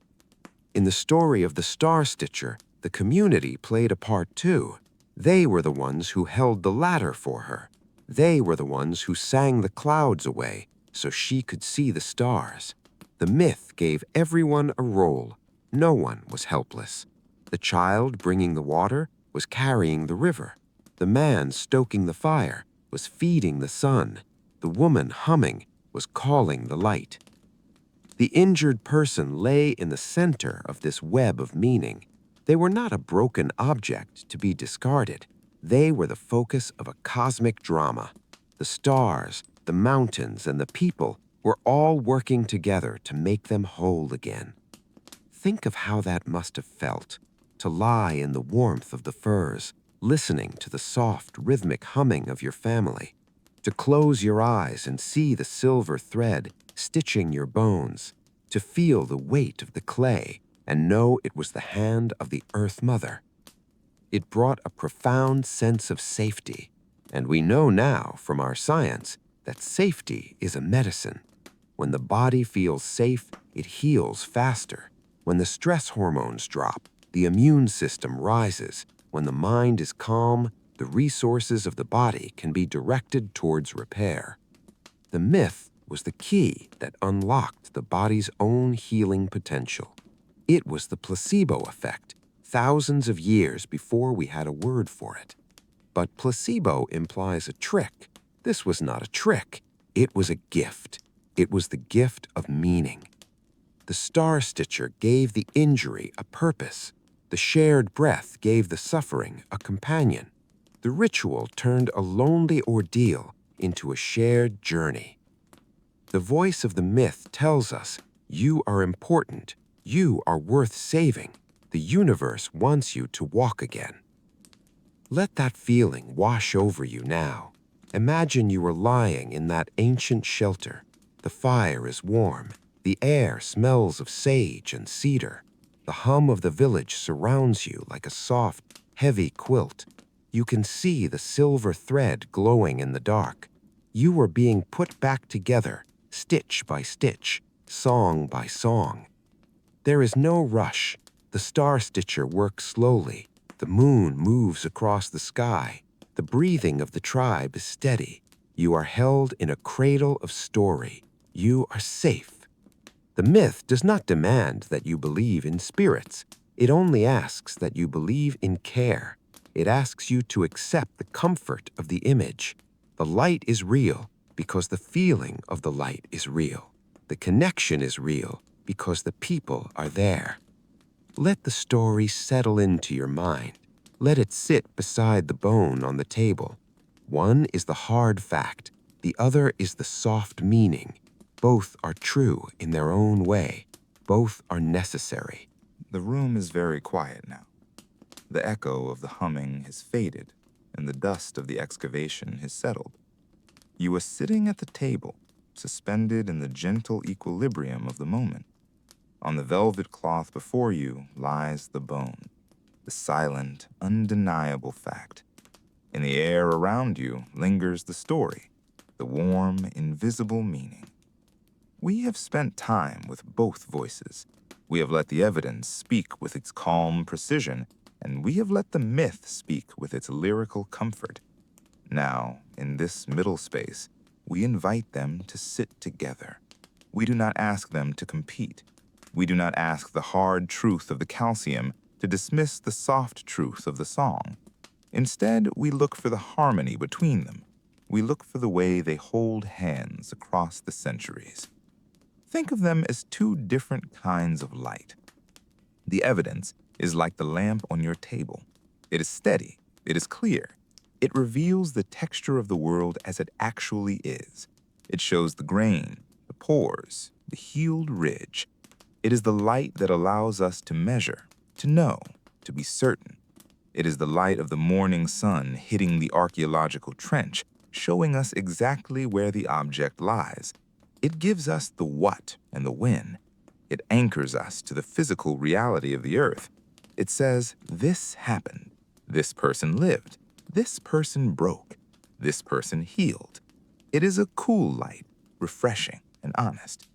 In the story of the Star Stitcher, the community played a part too. They were the ones who held the ladder for her. They were the ones who sang the clouds away so she could see the stars. The myth gave everyone a role. No one was helpless. The child bringing the water was carrying the river. The man stoking the fire was feeding the sun. The woman humming was calling the light. The injured person lay in the center of this web of meaning. They were not a broken object to be discarded. They were the focus of a cosmic drama. The stars, the mountains, and the people were all working together to make them whole again. Think of how that must have felt, to lie in the warmth of the firs, listening to the soft, rhythmic humming of your family, to close your eyes and see the silver thread stitching your bones, to feel the weight of the clay and know it was the hand of the Earth Mother. It brought a profound sense of safety, and we know now from our science that safety is a medicine. When the body feels safe, it heals faster. When the stress hormones drop, the immune system rises. When the mind is calm, the resources of the body can be directed towards repair. The myth was the key that unlocked the body's own healing potential. It was the placebo effect, thousands of years before we had a word for it. But placebo implies a trick. This was not a trick. It was a gift. It was the gift of meaning. The Star Stitcher gave the injury a purpose. The shared breath gave the suffering a companion. The ritual turned a lonely ordeal into a shared journey. The voice of the myth tells us, you are important. You are worth saving. The universe wants you to walk again. Let that feeling wash over you now. Imagine you are lying in that ancient shelter. The fire is warm. The air smells of sage and cedar. The hum of the village surrounds you like a soft, heavy quilt. You can see the silver thread glowing in the dark. You are being put back together, stitch by stitch, song by song. There is no rush. The Star Stitcher works slowly. The moon moves across the sky. The breathing of the tribe is steady. You are held in a cradle of story. You are safe. The myth does not demand that you believe in spirits. It only asks that you believe in care. It asks you to accept the comfort of the image. The light is real because the feeling of the light is real. The connection is real because the people are there. Let the story settle into your mind. Let it sit beside the bone on the table. One is the hard fact. The other is the soft meaning. Both are true in their own way. Both are necessary. The room is very quiet now. The echo of the humming has faded, and the dust of the excavation has settled. You are sitting at the table, suspended in the gentle equilibrium of the moment. On the velvet cloth before you lies the bone, the silent, undeniable fact. In the air around you lingers the story, the warm, invisible meaning. We have spent time with both voices. We have let the evidence speak with its calm precision, and we have let the myth speak with its lyrical comfort. Now, in this middle space, we invite them to sit together. We do not ask them to compete. We do not ask the hard truth of the calcium to dismiss the soft truth of the song. Instead, we look for the harmony between them. We look for the way they hold hands across the centuries. Think of them as two different kinds of light. The evidence is like the lamp on your table. It is steady. It is clear. It reveals the texture of the world as it actually is. It shows the grain, the pores, the healed ridge. It is the light that allows us to measure, to know, to be certain. It is the light of the morning sun hitting the archaeological trench, showing us exactly where the object lies. It gives us the what and the when. It anchors us to the physical reality of the earth. It says, this happened. This person lived. This person broke. This person healed. It is a cool light, refreshing and honest.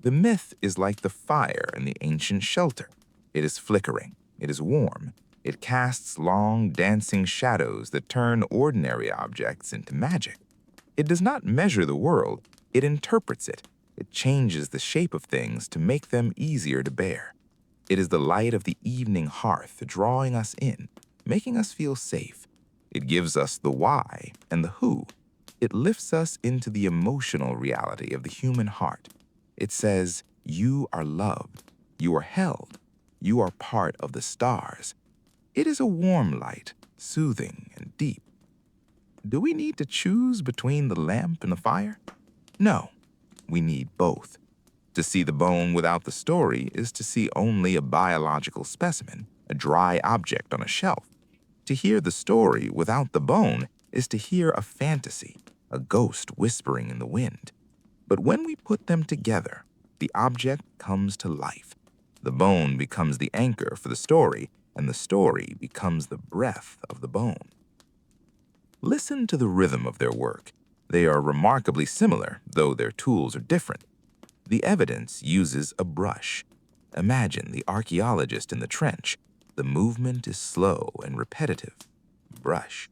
The myth is like the fire in the ancient shelter. It is flickering. It is warm. It casts long, dancing shadows that turn ordinary objects into magic. It does not measure the world. It interprets it. It changes the shape of things to make them easier to bear. It is the light of the evening hearth drawing us in, making us feel safe. It gives us the why and the who. It lifts us into the emotional reality of the human heart. It says, you are loved, you are held, you are part of the stars. It is a warm light, soothing and deep. Do we need to choose between the lamp and the fire? No, we need both. To see the bone without the story is to see only a biological specimen, a dry object on a shelf. To hear the story without the bone is to hear a fantasy, a ghost whispering in the wind. But when we put them together, the object comes to life. The bone becomes the anchor for the story, and the story becomes the breath of the bone. Listen to the rhythm of their work. They are remarkably similar, though their tools are different. The evidence uses a brush. Imagine the archaeologist in the trench. The movement is slow and repetitive. Brush,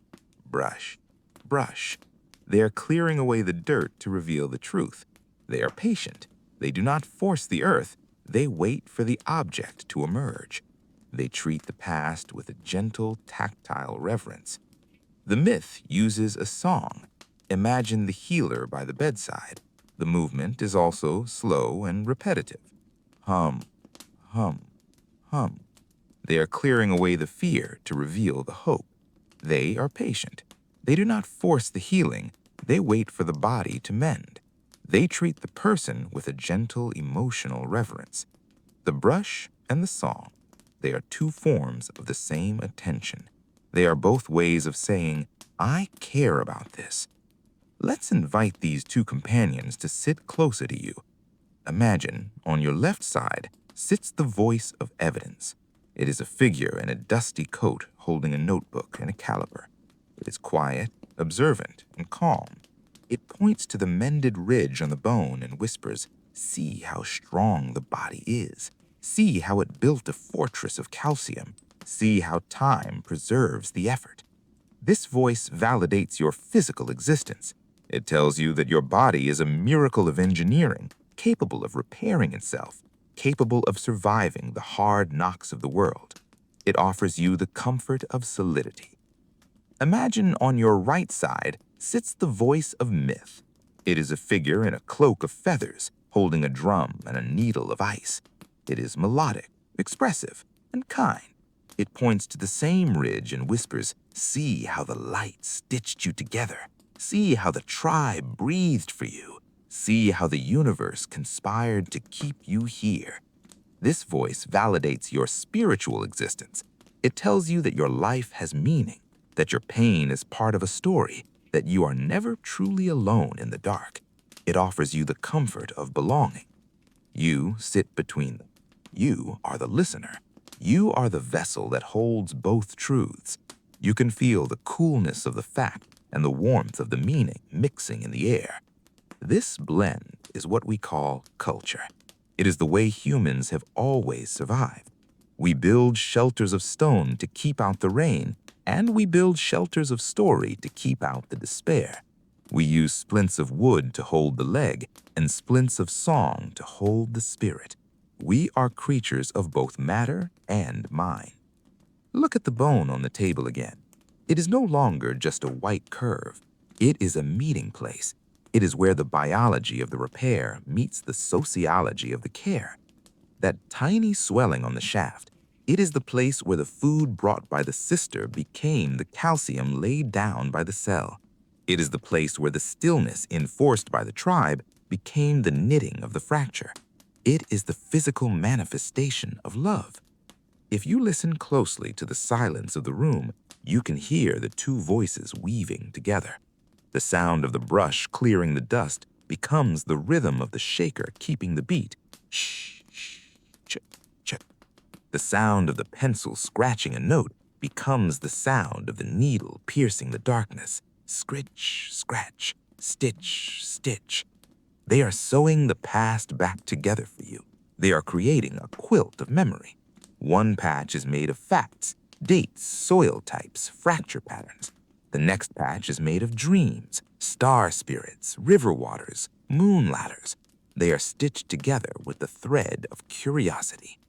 brush, brush. They are clearing away the dirt to reveal the truth. They are patient. They do not force the earth. They wait for the object to emerge. They treat the past with a gentle, tactile reverence. The myth uses a song. Imagine the healer by the bedside. The movement is also slow and repetitive. Hum, hum, hum. They are clearing away the fear to reveal the hope. They are patient. They do not force the healing. They wait for the body to mend. They treat the person with a gentle, emotional reverence. The brush and the song, they are two forms of the same attention. They are both ways of saying, I care about this. Let's invite these two companions to sit closer to you. Imagine, on your left side, sits the voice of evidence. It is a figure in a dusty coat holding a notebook and a caliper. It is quiet, observant, and calm. It points to the mended ridge on the bone and whispers, see how strong the body is. See how it built a fortress of calcium. See how time preserves the effort. This voice validates your physical existence. It tells you that your body is a miracle of engineering, capable of repairing itself, capable of surviving the hard knocks of the world. It offers you the comfort of solidity. Imagine on your right side sits the voice of myth. It is a figure in a cloak of feathers, holding a drum and a needle of ice. It is melodic, expressive, and kind. It points to the same ridge and whispers, see how the light stitched you together. See how the tribe breathed for you. See how the universe conspired to keep you here. This voice validates your spiritual existence. It tells you that your life has meaning, that your pain is part of a story, that you are never truly alone in the dark. It offers you the comfort of belonging. You sit between them. You are the listener. You are the vessel that holds both truths. You can feel the coolness of the fact and the warmth of the meaning mixing in the air. This blend is what we call culture. It is the way humans have always survived. We build shelters of stone to keep out the rain, and we build shelters of story to keep out the despair. We use splints of wood to hold the leg and splints of song to hold the spirit. We are creatures of both matter and mind. Look at the bone on the table again. It is no longer just a white curve. It is a meeting place. It is where the biology of the repair meets the sociology of the care. That tiny swelling on the shaft, It is the place where the food brought by the sister became the calcium laid down by the cell. It is the place where the stillness enforced by the tribe became the knitting of the fracture. It is the physical manifestation of love. If you listen closely to the silence of the room, you can hear the two voices weaving together. The sound of the brush clearing the dust becomes the rhythm of the shaker keeping the beat. Shh, shh, ch, ch. The sound of the pencil scratching a note becomes the sound of the needle piercing the darkness. Scritch, scratch, stitch, stitch. They are sewing the past back together for you. They are creating a quilt of memory. One patch is made of facts, dates, soil types, fracture patterns. The next patch is made of dreams, star spirits, river waters, moon ladders. They are stitched together with the thread of curiosity.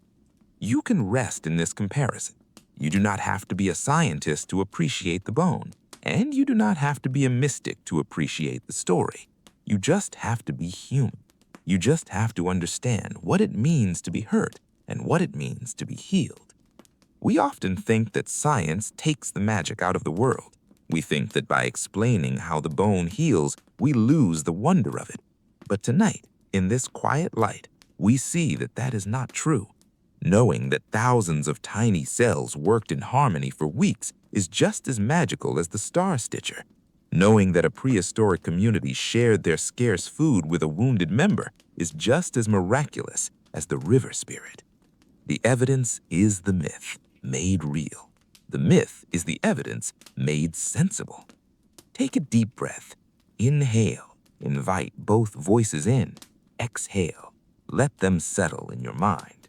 You can rest in this comparison. You do not have to be a scientist to appreciate the bone, and you do not have to be a mystic to appreciate the story. You just have to be human. You just have to understand what it means to be hurt and what it means to be healed. We often think that science takes the magic out of the world. We think that by explaining how the bone heals, we lose the wonder of it. But tonight, in this quiet light, we see that that is not true. Knowing that thousands of tiny cells worked in harmony for weeks is just as magical as the star stitcher. Knowing that a prehistoric community shared their scarce food with a wounded member is just as miraculous as the river spirit. The evidence is the myth, made real. The myth is the evidence made sensible. Take a deep breath. Inhale. Invite both voices in. Exhale. Let them settle in your mind.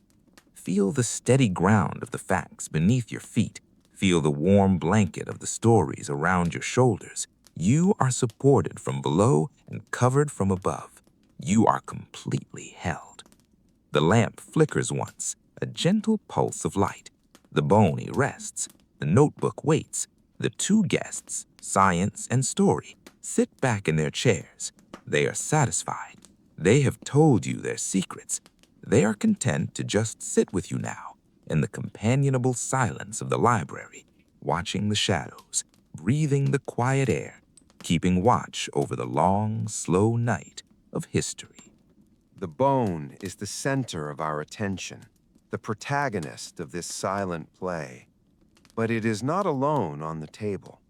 Feel the steady ground of the facts beneath your feet. Feel the warm blanket of the stories around your shoulders. You are supported from below and covered from above. You are completely held. The lamp flickers once, a gentle pulse of light. The bone rests. The notebook waits. The two guests, science and story, sit back in their chairs. They are satisfied. They have told you their secrets. They are content to just sit with you now in the companionable silence of the library, watching the shadows, breathing the quiet air, keeping watch over the long, slow night of history. The bone is the center of our attention, the protagonist of this silent play. But it is not alone on the table.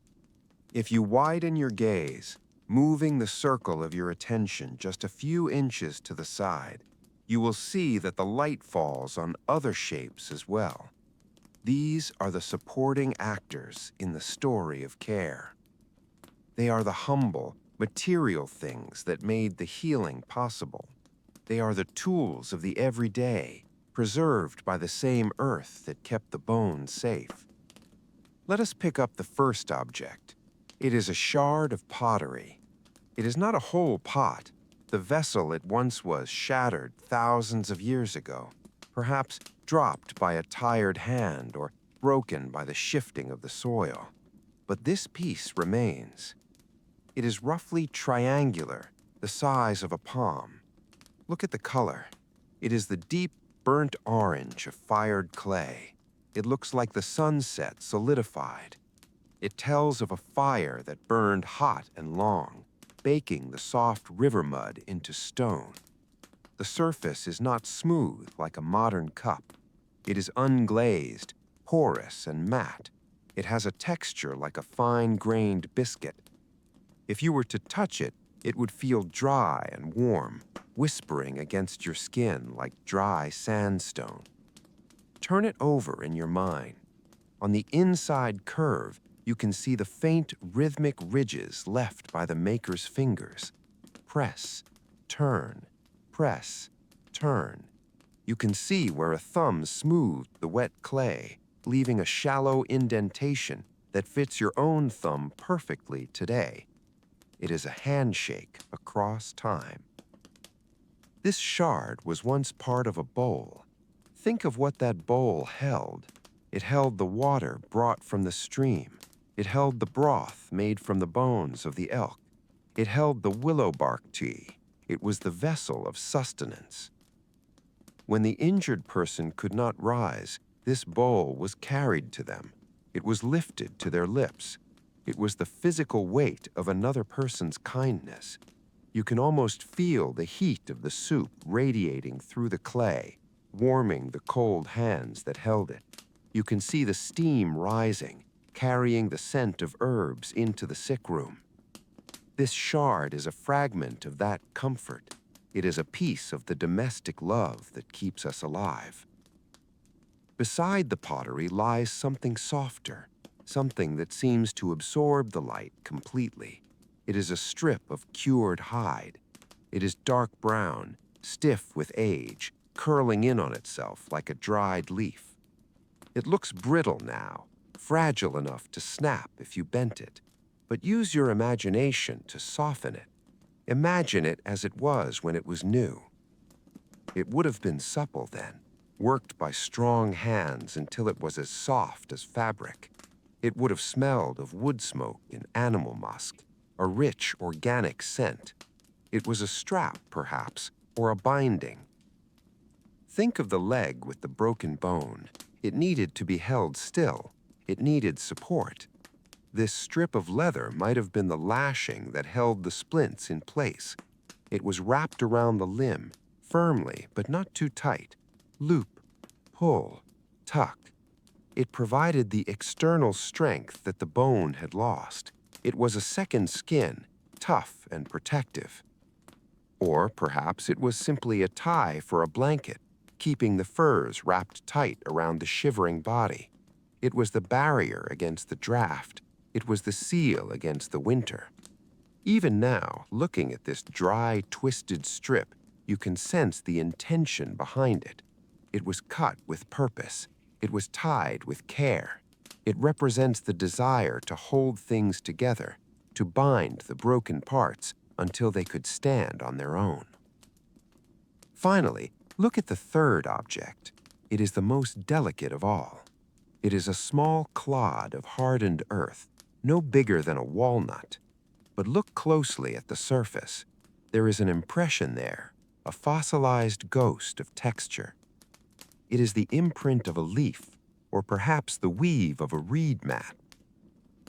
If you widen your gaze, moving the circle of your attention just a few inches to the side, you will see that the light falls on other shapes as well. These are the supporting actors in the story of care. They are the humble, material things that made the healing possible. They are the tools of the everyday, preserved by the same earth that kept the bones safe. Let us pick up the first object. It is a shard of pottery. It is not a whole pot. The vessel it once was shattered thousands of years ago, perhaps dropped by a tired hand or broken by the shifting of the soil. But this piece remains. It is roughly triangular, the size of a palm. Look at the color. It is the deep, burnt orange of fired clay. It looks like the sunset solidified. It tells of a fire that burned hot and long, baking the soft river mud into stone. The surface is not smooth like a modern cup. It is unglazed, porous, and matte. It has a texture like a fine-grained biscuit. If you were to touch it, it would feel dry and warm, whispering against your skin like dry sandstone. Turn it over in your mind. On the inside curve, you can see the faint rhythmic ridges left by the maker's fingers. Press, turn, press, turn. You can see where a thumb smoothed the wet clay, leaving a shallow indentation that fits your own thumb perfectly today. It is a handshake across time. This shard was once part of a bowl. Think of what that bowl held. It held the water brought from the stream. It held the broth made from the bones of the elk. It held the willow bark tea. It was the vessel of sustenance. When the injured person could not rise, This bowl was carried to them. It was lifted to their lips. It was the physical weight of another person's kindness. You can almost feel the heat of the soup radiating through the clay, warming the cold hands that held it. You can see the steam rising, carrying the scent of herbs into the sick room. This shard is a fragment of that comfort. It is a piece of the domestic love that keeps us alive. Beside the pottery lies something softer, something that seems to absorb the light completely. It is a strip of cured hide. It is dark brown, stiff with age, curling in on itself like a dried leaf. It looks brittle now, fragile enough to snap if you bent it. But use your imagination to soften it. Imagine it as it was when it was new. It would have been supple then, worked by strong hands until it was as soft as fabric. It would have smelled of wood smoke and animal musk, a rich organic scent. It was a strap, perhaps, or a binding. Think of the leg with the broken bone. It needed to be held still. It needed support. This strip of leather might have been the lashing that held the splints in place. It was wrapped around the limb, firmly but not too tight. Loop, pull, tuck. It provided the external strength that the bone had lost. It was a second skin, tough and protective. Or perhaps it was simply a tie for a blanket, keeping the furs wrapped tight around the shivering body. It was the barrier against the draft. It was the seal against the winter. Even now, looking at this dry, twisted strip, you can sense the intention behind it. It was cut with purpose. It was tied with care. It represents the desire to hold things together, to bind the broken parts until they could stand on their own. Finally, look at the third object. It is the most delicate of all. It is a small clod of hardened earth, no bigger than a walnut. But look closely at the surface. There is an impression there, a fossilized ghost of texture. It is the imprint of a leaf, or perhaps the weave of a reed mat.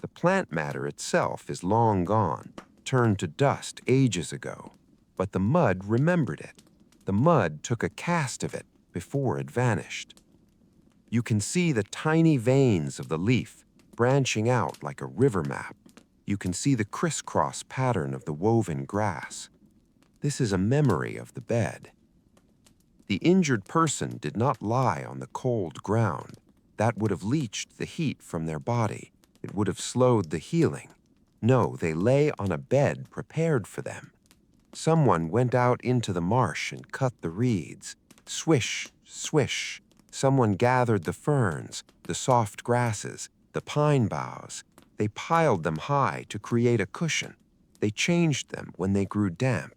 The plant matter itself is long gone, turned to dust ages ago, but the mud remembered it. The mud took a cast of it before it vanished. You can see the tiny veins of the leaf branching out like a river map. You can see the crisscross pattern of the woven grass. This is a memory of the bed. The injured person did not lie on the cold ground. That would have leached the heat from their body. It would have slowed the healing. No, they lay on a bed prepared for them. Someone went out into the marsh and cut the reeds. Swish, swish. Someone gathered the ferns, the soft grasses, the pine boughs. They piled them high to create a cushion. They changed them when they grew damp.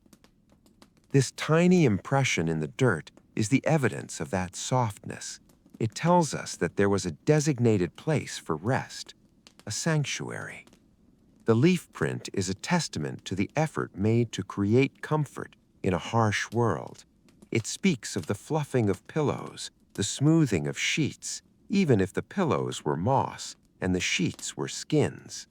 This tiny impression in the dirt is the evidence of that softness. It tells us that there was a designated place for rest, a sanctuary. The leaf print is a testament to the effort made to create comfort in a harsh world. It speaks of the fluffing of pillows, the smoothing of sheets, even if the pillows were moss and the sheets were skins.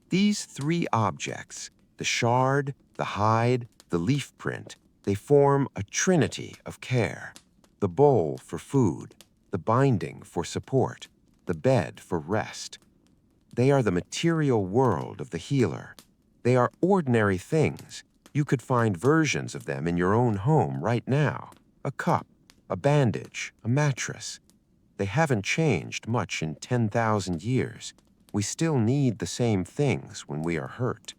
These three objects, the shard, the hide, the leaf print, they form a trinity of care. The bowl for food, the binding for support, the bed for rest. They are the material world of the healer. They are ordinary things. You could find versions of them in your own home right now. A cup, a bandage, a mattress. They haven't changed much in 10,000 years. We still need the same things when we are hurt.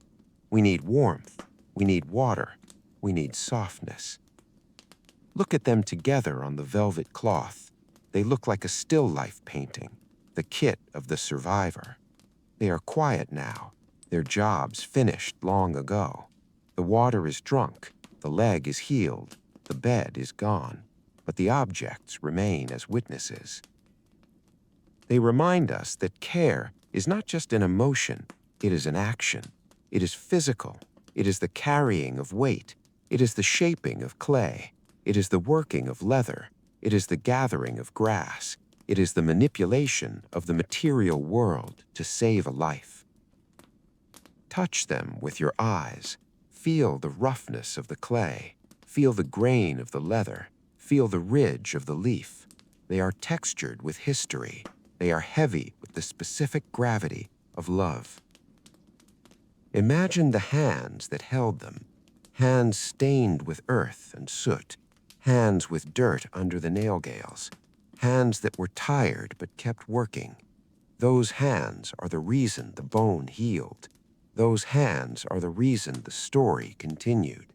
We need warmth. We need water. We need softness. Look at them together on the velvet cloth. They look like a still life painting, the kit of the survivor. They are quiet now, their jobs finished long ago. The water is drunk, the leg is healed, the bed is gone, but the objects remain as witnesses. They remind us that care is not just an emotion, it is an action. It is physical. It is the carrying of weight. It is the shaping of clay. It is the working of leather. It is the gathering of grass. It is the manipulation of the material world to save a life. Touch them with your eyes. Feel the roughness of the clay. Feel the grain of the leather. Feel the ridge of the leaf. They are textured with history. They are heavy with the specific gravity of love. Imagine the hands that held them, hands stained with earth and soot, hands with dirt under the nail scales, hands that were tired but kept working. Those hands are the reason the bone healed. Those hands are the reason the story continued.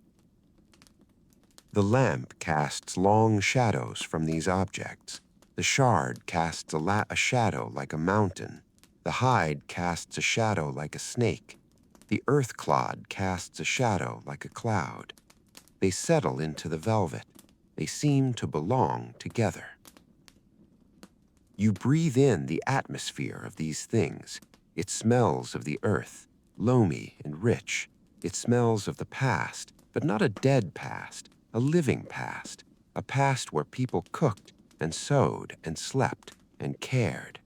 The lamp casts long shadows from these objects. The shard casts a shadow like a mountain. The hide casts a shadow like a snake. The earth clod casts a shadow like a cloud. They settle into the velvet. They seem to belong together. You breathe in the atmosphere of these things. It smells of the earth, loamy and rich. It smells of the past, but not a dead past, a living past, a past where people cooked and sewed and slept and cared.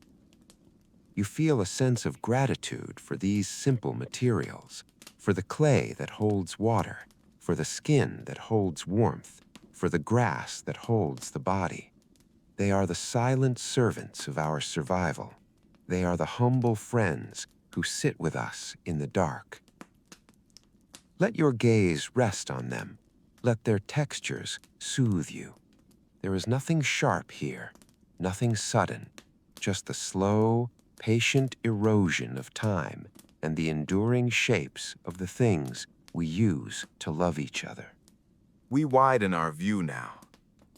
You feel a sense of gratitude for these simple materials, for the clay that holds water, for the skin that holds warmth, for the grass that holds the body. They are the silent servants of our survival. They are the humble friends who sit with us in the dark. Let your gaze rest on them. Let their textures soothe you. There is nothing sharp here, nothing sudden, just the slow, patient erosion of time and the enduring shapes of the things we use to love each other. We widen our view now.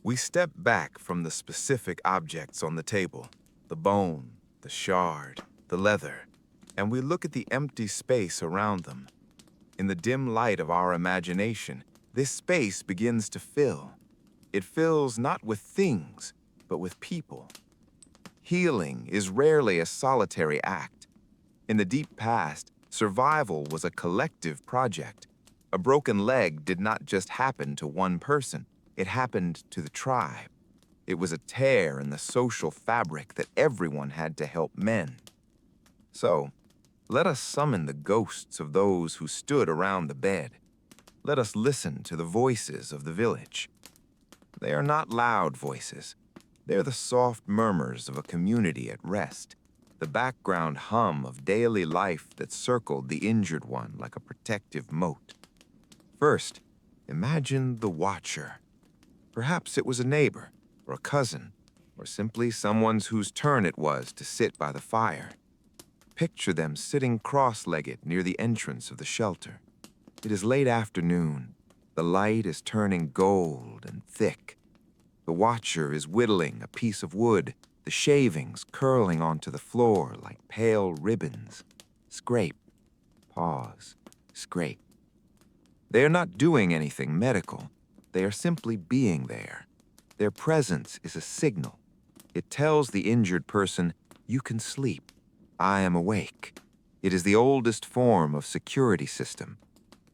We step back from the specific objects on the table, the bone, the shard, the leather, and we look at the empty space around them. In the dim light of our imagination, this space begins to fill. It fills not with things, but with people. Healing is rarely a solitary act. In the deep past, survival was a collective project. A broken leg did not just happen to one person, it happened to the tribe. It was a tear in the social fabric that everyone had to help mend. So, let us summon the ghosts of those who stood around the bed. Let us listen to the voices of the village. They are not loud voices. They're the soft murmurs of a community at rest, the background hum of daily life that circled the injured one like a protective moat. First, imagine the watcher. Perhaps it was a neighbor, or a cousin, or simply someone whose turn it was to sit by the fire. Picture them sitting cross-legged near the entrance of the shelter. It is late afternoon. The light is turning gold and thick. The watcher is whittling a piece of wood, the shavings curling onto the floor like pale ribbons. Scrape, pause, scrape. They are not doing anything medical. They are simply being there. Their presence is a signal. It tells the injured person, you can sleep. I am awake. It is the oldest form of security system.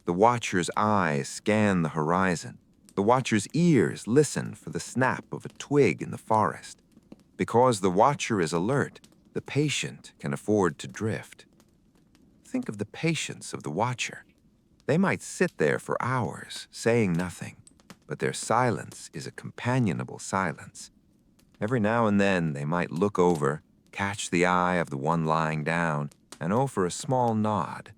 The watcher's eyes scan the horizon. The watcher's ears listen for the snap of a twig in the forest. Because the watcher is alert, the patient can afford to drift. Think of the patience of the watcher. They might sit there for hours, saying nothing, but their silence is a companionable silence. Every now and then they might look over, catch the eye of the one lying down, and offer a small nod.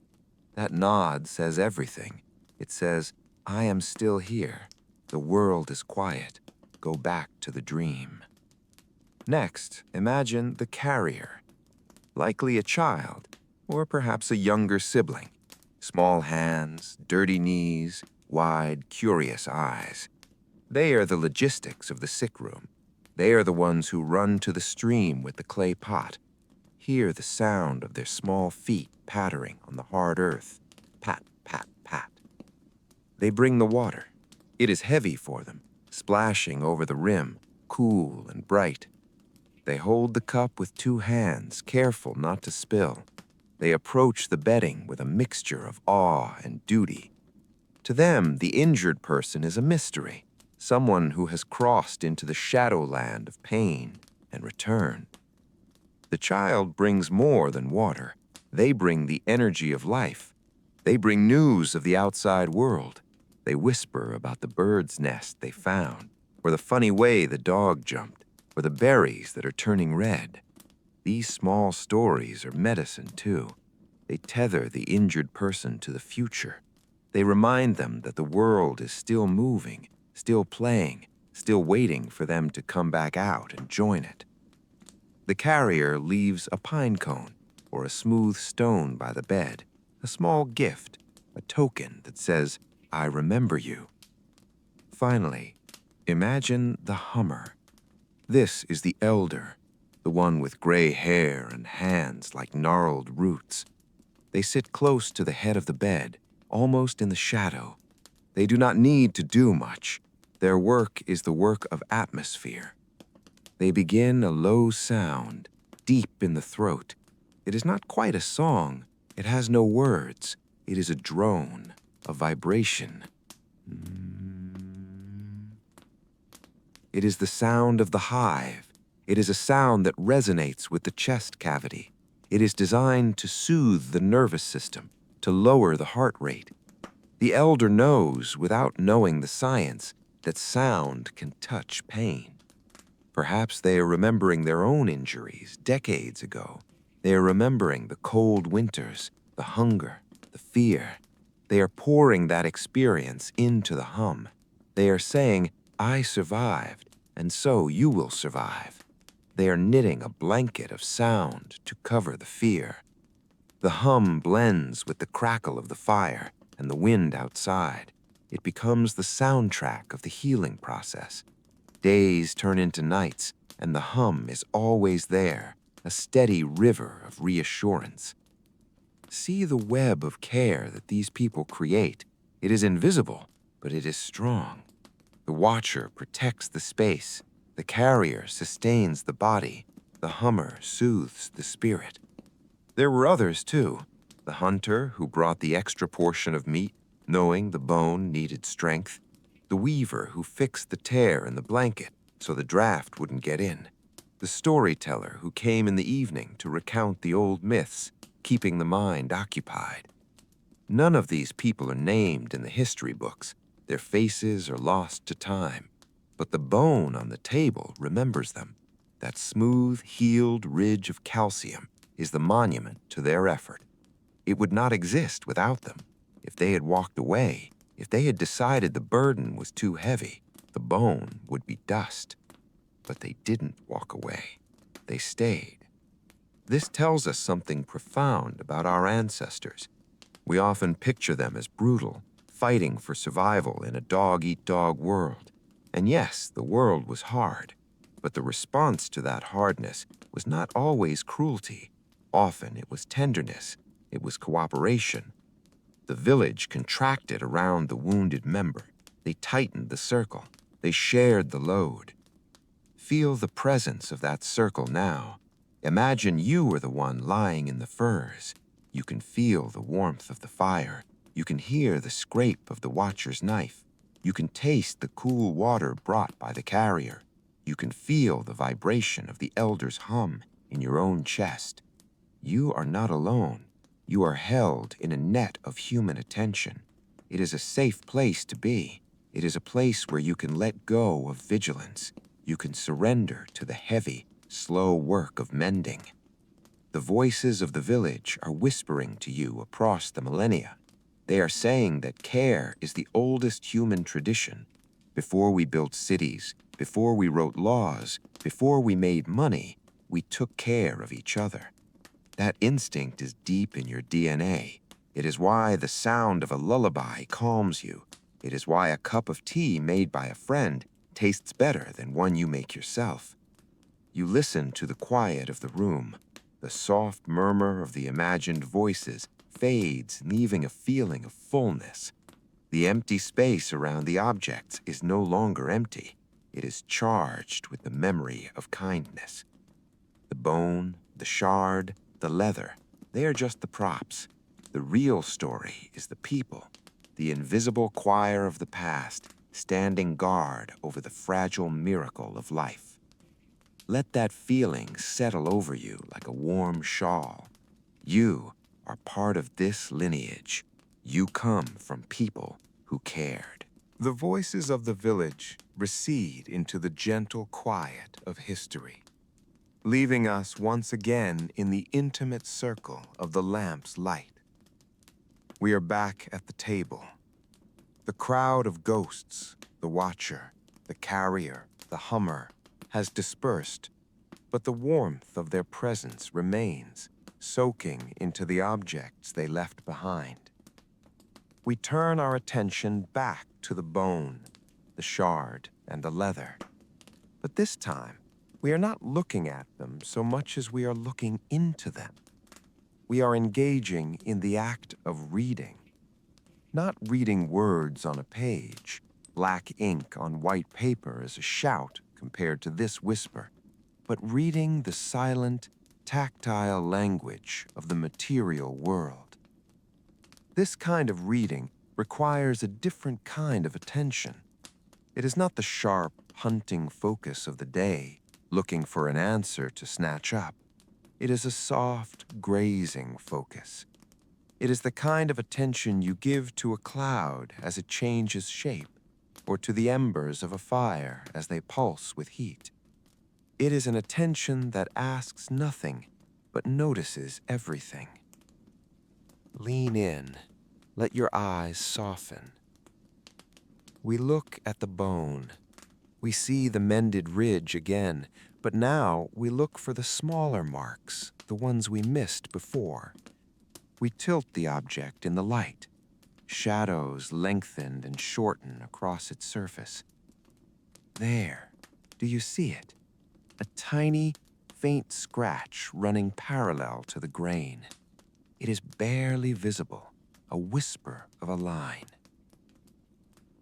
That nod says everything. It says, I am still here. The world is quiet. Go back to the dream. Next, imagine the carrier. Likely a child, or perhaps a younger sibling. Small hands, dirty knees, wide, curious eyes. They are the logistics of the sick room. They are the ones who run to the stream with the clay pot. Hear the sound of their small feet pattering on the hard earth. Pat, pat, pat. They bring the water. It is heavy for them, splashing over the rim, cool and bright. They hold the cup with two hands, careful not to spill. They approach the bedding with a mixture of awe and duty. To them, the injured person is a mystery. someone who has crossed into the shadowland of pain and returned. The child brings more than water. They bring the energy of life. They bring news of the outside world. They whisper about the bird's nest they found, or the funny way the dog jumped, or the berries that are turning red. These small stories are medicine, too. They tether the injured person to the future. They remind them that the world is still moving, still playing, still waiting for them to come back out and join it. The carrier leaves a pine cone or a smooth stone by the bed, a small gift, a token that says, "I remember you." Finally, imagine the hummer. This is the elder, the one with gray hair and hands like gnarled roots. They sit close to the head of the bed, almost in the shadow. They do not need to do much. Their work is the work of atmosphere. They begin a low sound, deep in the throat. It is not quite a song. It has no words. It is a drone, a vibration. It is the sound of the hive. It is a sound that resonates with the chest cavity. It is designed to soothe the nervous system, to lower the heart rate. The elder knows, without knowing the science, that sound can touch pain. Perhaps they are remembering their own injuries decades ago. They are remembering the cold winters, the hunger, the fear. They are pouring that experience into the hum. They are saying, "I survived, and so you will survive." They are knitting a blanket of sound to cover the fear. The hum blends with the crackle of the fire and the wind outside. It becomes the soundtrack of the healing process. Days turn into nights, and the hum is always there, a steady river of reassurance. See the web of care that these people create. It is invisible, but it is strong. The watcher protects the space. The carrier sustains the body. The hummer soothes the spirit. There were others, too. The hunter who brought the extra portion of meat, knowing the bone needed strength. The weaver who fixed the tear in the blanket so the draft wouldn't get in. The storyteller who came in the evening to recount the old myths, keeping the mind occupied. None of these people are named in the history books. Their faces are lost to time. But the bone on the table remembers them. That smooth, healed ridge of calcium is the monument to their effort. It would not exist without them. If they had walked away, if they had decided the burden was too heavy, the bone would be dust. But they didn't walk away. They stayed. This tells us something profound about our ancestors. We often picture them as brutal, fighting for survival in a dog-eat-dog world. And yes, the world was hard. But the response to that hardness was not always cruelty. Often it was tenderness. It was cooperation. The village contracted around the wounded member. They tightened the circle. They shared the load. Feel the presence of that circle now. Imagine you were the one lying in the furs. You can feel the warmth of the fire. You can hear the scrape of the watcher's knife. You can taste the cool water brought by the carrier. You can feel the vibration of the elder's hum in your own chest. You are not alone. You are held in a net of human attention. It is a safe place to be. It is a place where you can let go of vigilance. You can surrender to the heavy, slow work of mending. The voices of the village are whispering to you across the millennia. They are saying that care is the oldest human tradition. Before we built cities, before we wrote laws, before we made money, we took care of each other. That instinct is deep in your DNA. It is why the sound of a lullaby calms you. It is why a cup of tea made by a friend tastes better than one you make yourself. You listen to the quiet of the room. The soft murmur of the imagined voices fades, leaving a feeling of fullness. The empty space around the objects is no longer empty. It is charged with the memory of kindness. The bone, the shard, the leather, they are just the props. The real story is the people, the invisible choir of the past. standing guard over the fragile miracle of life. Let that feeling settle over you like a warm shawl. You are part of this lineage. You come from people who cared. The voices of the village recede into the gentle quiet of history, leaving us once again in the intimate circle of the lamp's light. We are back at the table. The crowd of ghosts, the watcher, the carrier, the hummer, has dispersed, but the warmth of their presence remains, soaking into the objects they left behind. We turn our attention back to the bone, the shard, and the leather. But this time, we are not looking at them so much as we are looking into them. We are engaging in the act of reading. Not reading words on a page. Black ink on white paper is a shout compared to this whisper, but reading the silent, tactile language of the material world. This kind of reading requires a different kind of attention. It is not the sharp, hunting focus of the day, looking for an answer to snatch up. It is a soft, grazing focus. It is the kind of attention you give to a cloud as it changes shape, or to the embers of a fire as they pulse with heat. It is an attention that asks nothing, but notices everything. Lean in. Let your eyes soften. We look at the bone. We see the mended ridge again, but now we look for the smaller marks, the ones we missed before. We tilt the object in the light. Shadows lengthen and shorten across its surface. There, do you see it? A tiny, faint scratch running parallel to the grain. It is barely visible, a whisper of a line.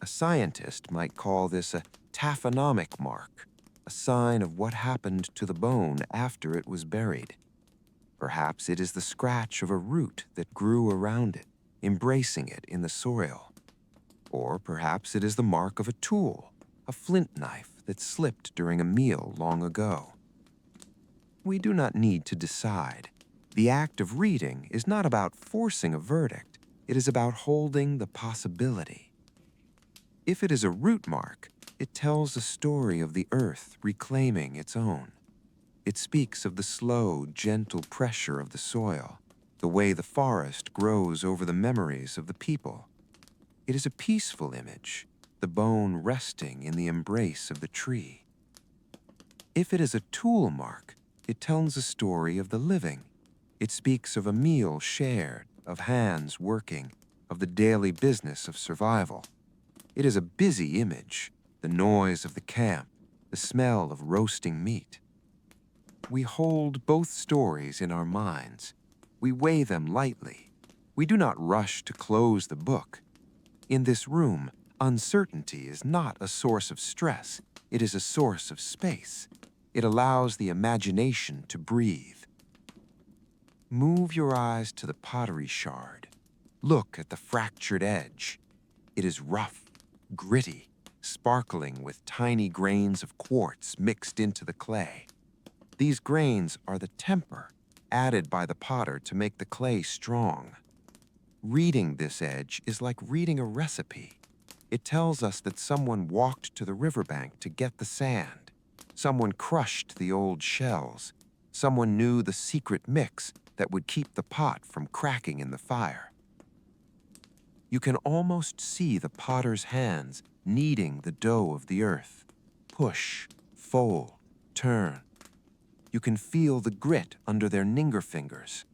A scientist might call this a taphonomic mark, a sign of what happened to the bone after it was buried. Perhaps it is the scratch of a root that grew around it, embracing it in the soil. Or perhaps it is the mark of a tool, a flint knife that slipped during a meal long ago. We do not need to decide. The act of reading is not about forcing a verdict. It is about holding the possibility. If it is a root mark, it tells a story of the earth reclaiming its own. It speaks of the slow, gentle pressure of the soil, the way the forest grows over the memories of the people. It is a peaceful image, the bone resting in the embrace of the tree. If it is a tool mark, it tells a story of the living. It speaks of a meal shared, of hands working, of the daily business of survival. It is a busy image, the noise of the camp, the smell of roasting meat. We hold both stories in our minds. We weigh them lightly. We do not rush to close the book. In this room, uncertainty is not a source of stress. It is a source of space. It allows the imagination to breathe. Move your eyes to the pottery shard. Look at the fractured edge. It is rough, gritty, sparkling with tiny grains of quartz mixed into the clay. These grains are the temper added by the potter to make the clay strong. Reading this edge is like reading a recipe. It tells us that someone walked to the riverbank to get the sand. Someone crushed the old shells. Someone knew the secret mix that would keep the pot from cracking in the fire. You can almost see the potter's hands kneading the dough of the earth. Push, fold, turn. You can feel the grit under their finger fingers.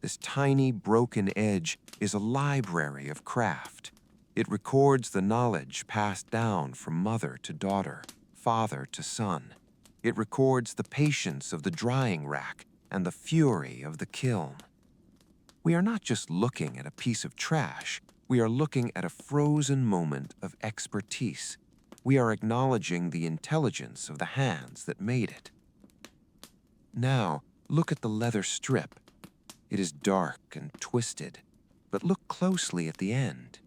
This tiny broken edge is a library of craft. It records the knowledge passed down from mother to daughter, father to son. It records the patience of the drying rack and the fury of the kiln. We are not just looking at a piece of trash. We are looking at a frozen moment of expertise. We are acknowledging the intelligence of the hands that made it. Now, look at the leather strip. It is dark and twisted, but look closely at the end.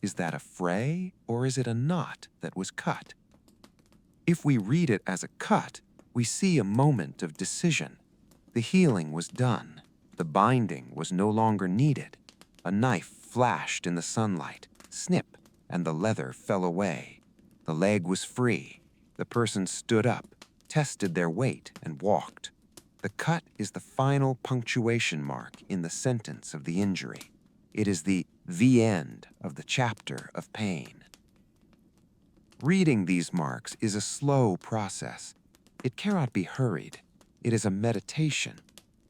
Is that a fray, or is it a knot that was cut? If we read it as a cut, we see a moment of decision. The healing was done. The binding was no longer needed. A knife flashed in the sunlight, snip, and the leather fell away. The leg was free. The person stood up, tested their weight, and walked. The cut is the final punctuation mark in the sentence of the injury. It is the end of the chapter of pain. Reading these marks is a slow process. It cannot be hurried. It is a meditation.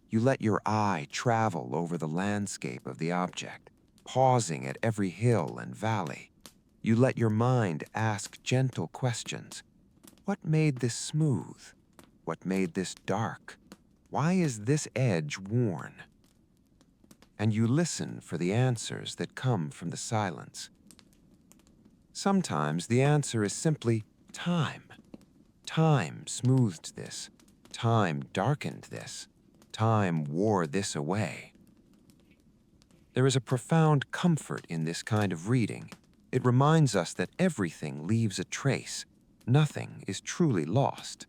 You let your eye travel over the landscape of the object, pausing at every hill and valley. You let your mind ask gentle questions. What made this smooth? What made this dark? Why is this edge worn? And you listen for the answers that come from the silence. Sometimes the answer is simply time. Time smoothed this. Time darkened this. Time wore this away. There is a profound comfort in this kind of reading. It reminds us that everything leaves a trace. Nothing is truly lost.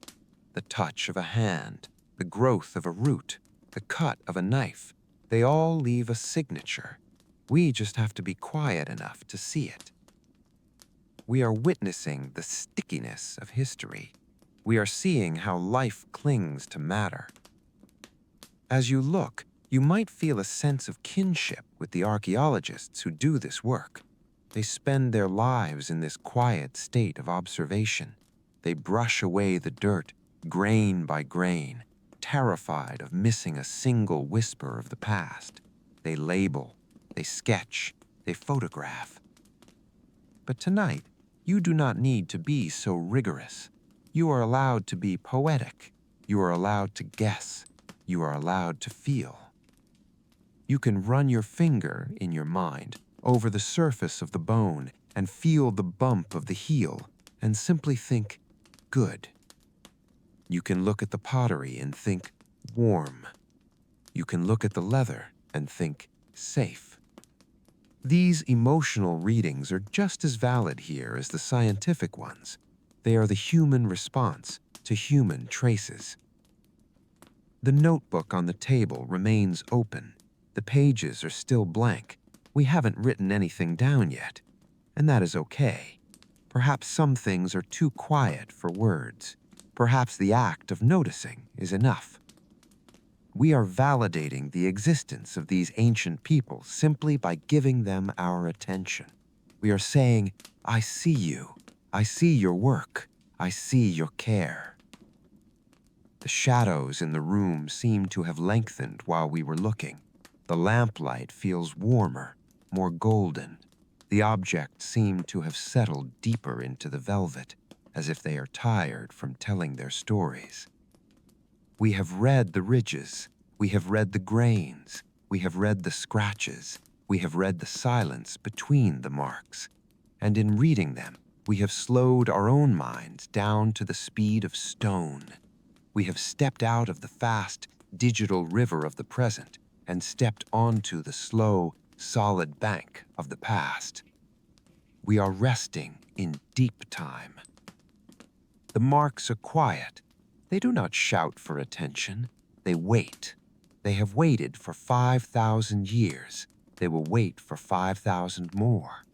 The touch of a hand, the growth of a root, the cut of a knife, they all leave a signature. We just have to be quiet enough to see it. We are witnessing the stickiness of history. We are seeing how life clings to matter. As you look, you might feel a sense of kinship with the archaeologists who do this work. They spend their lives in this quiet state of observation. They brush away the dirt, grain by grain, terrified of missing a single whisper of the past. They label, they sketch, they photograph. But tonight, you do not need to be so rigorous. You are allowed to be poetic. You are allowed to guess. You are allowed to feel. You can run your finger in your mind over the surface of the bone and feel the bump of the heel and simply think, good. You can look at the pottery and think, warm. You can look at the leather and think, safe. These emotional readings are just as valid here as the scientific ones. They are the human response to human traces. The notebook on the table remains open. The pages are still blank. We haven't written anything down yet, and that is okay. Perhaps some things are too quiet for words. Perhaps the act of noticing is enough. We are validating the existence of these ancient people simply by giving them our attention. We are saying, I see you. I see your work. I see your care. The shadows in the room seem to have lengthened while we were looking. The lamplight feels warmer, more golden. The objects seem to have settled deeper into the velvet, as if they are tired from telling their stories. We have read the ridges, we have read the grains, we have read the scratches, we have read the silence between the marks. And in reading them, we have slowed our own minds down to the speed of stone. We have stepped out of the fast, digital river of the present and stepped onto the slow, solid bank of the past. We are resting in deep time. The marks are quiet. They do not shout for attention. They wait. They have waited for 5,000 years. They will wait for 5,000 more.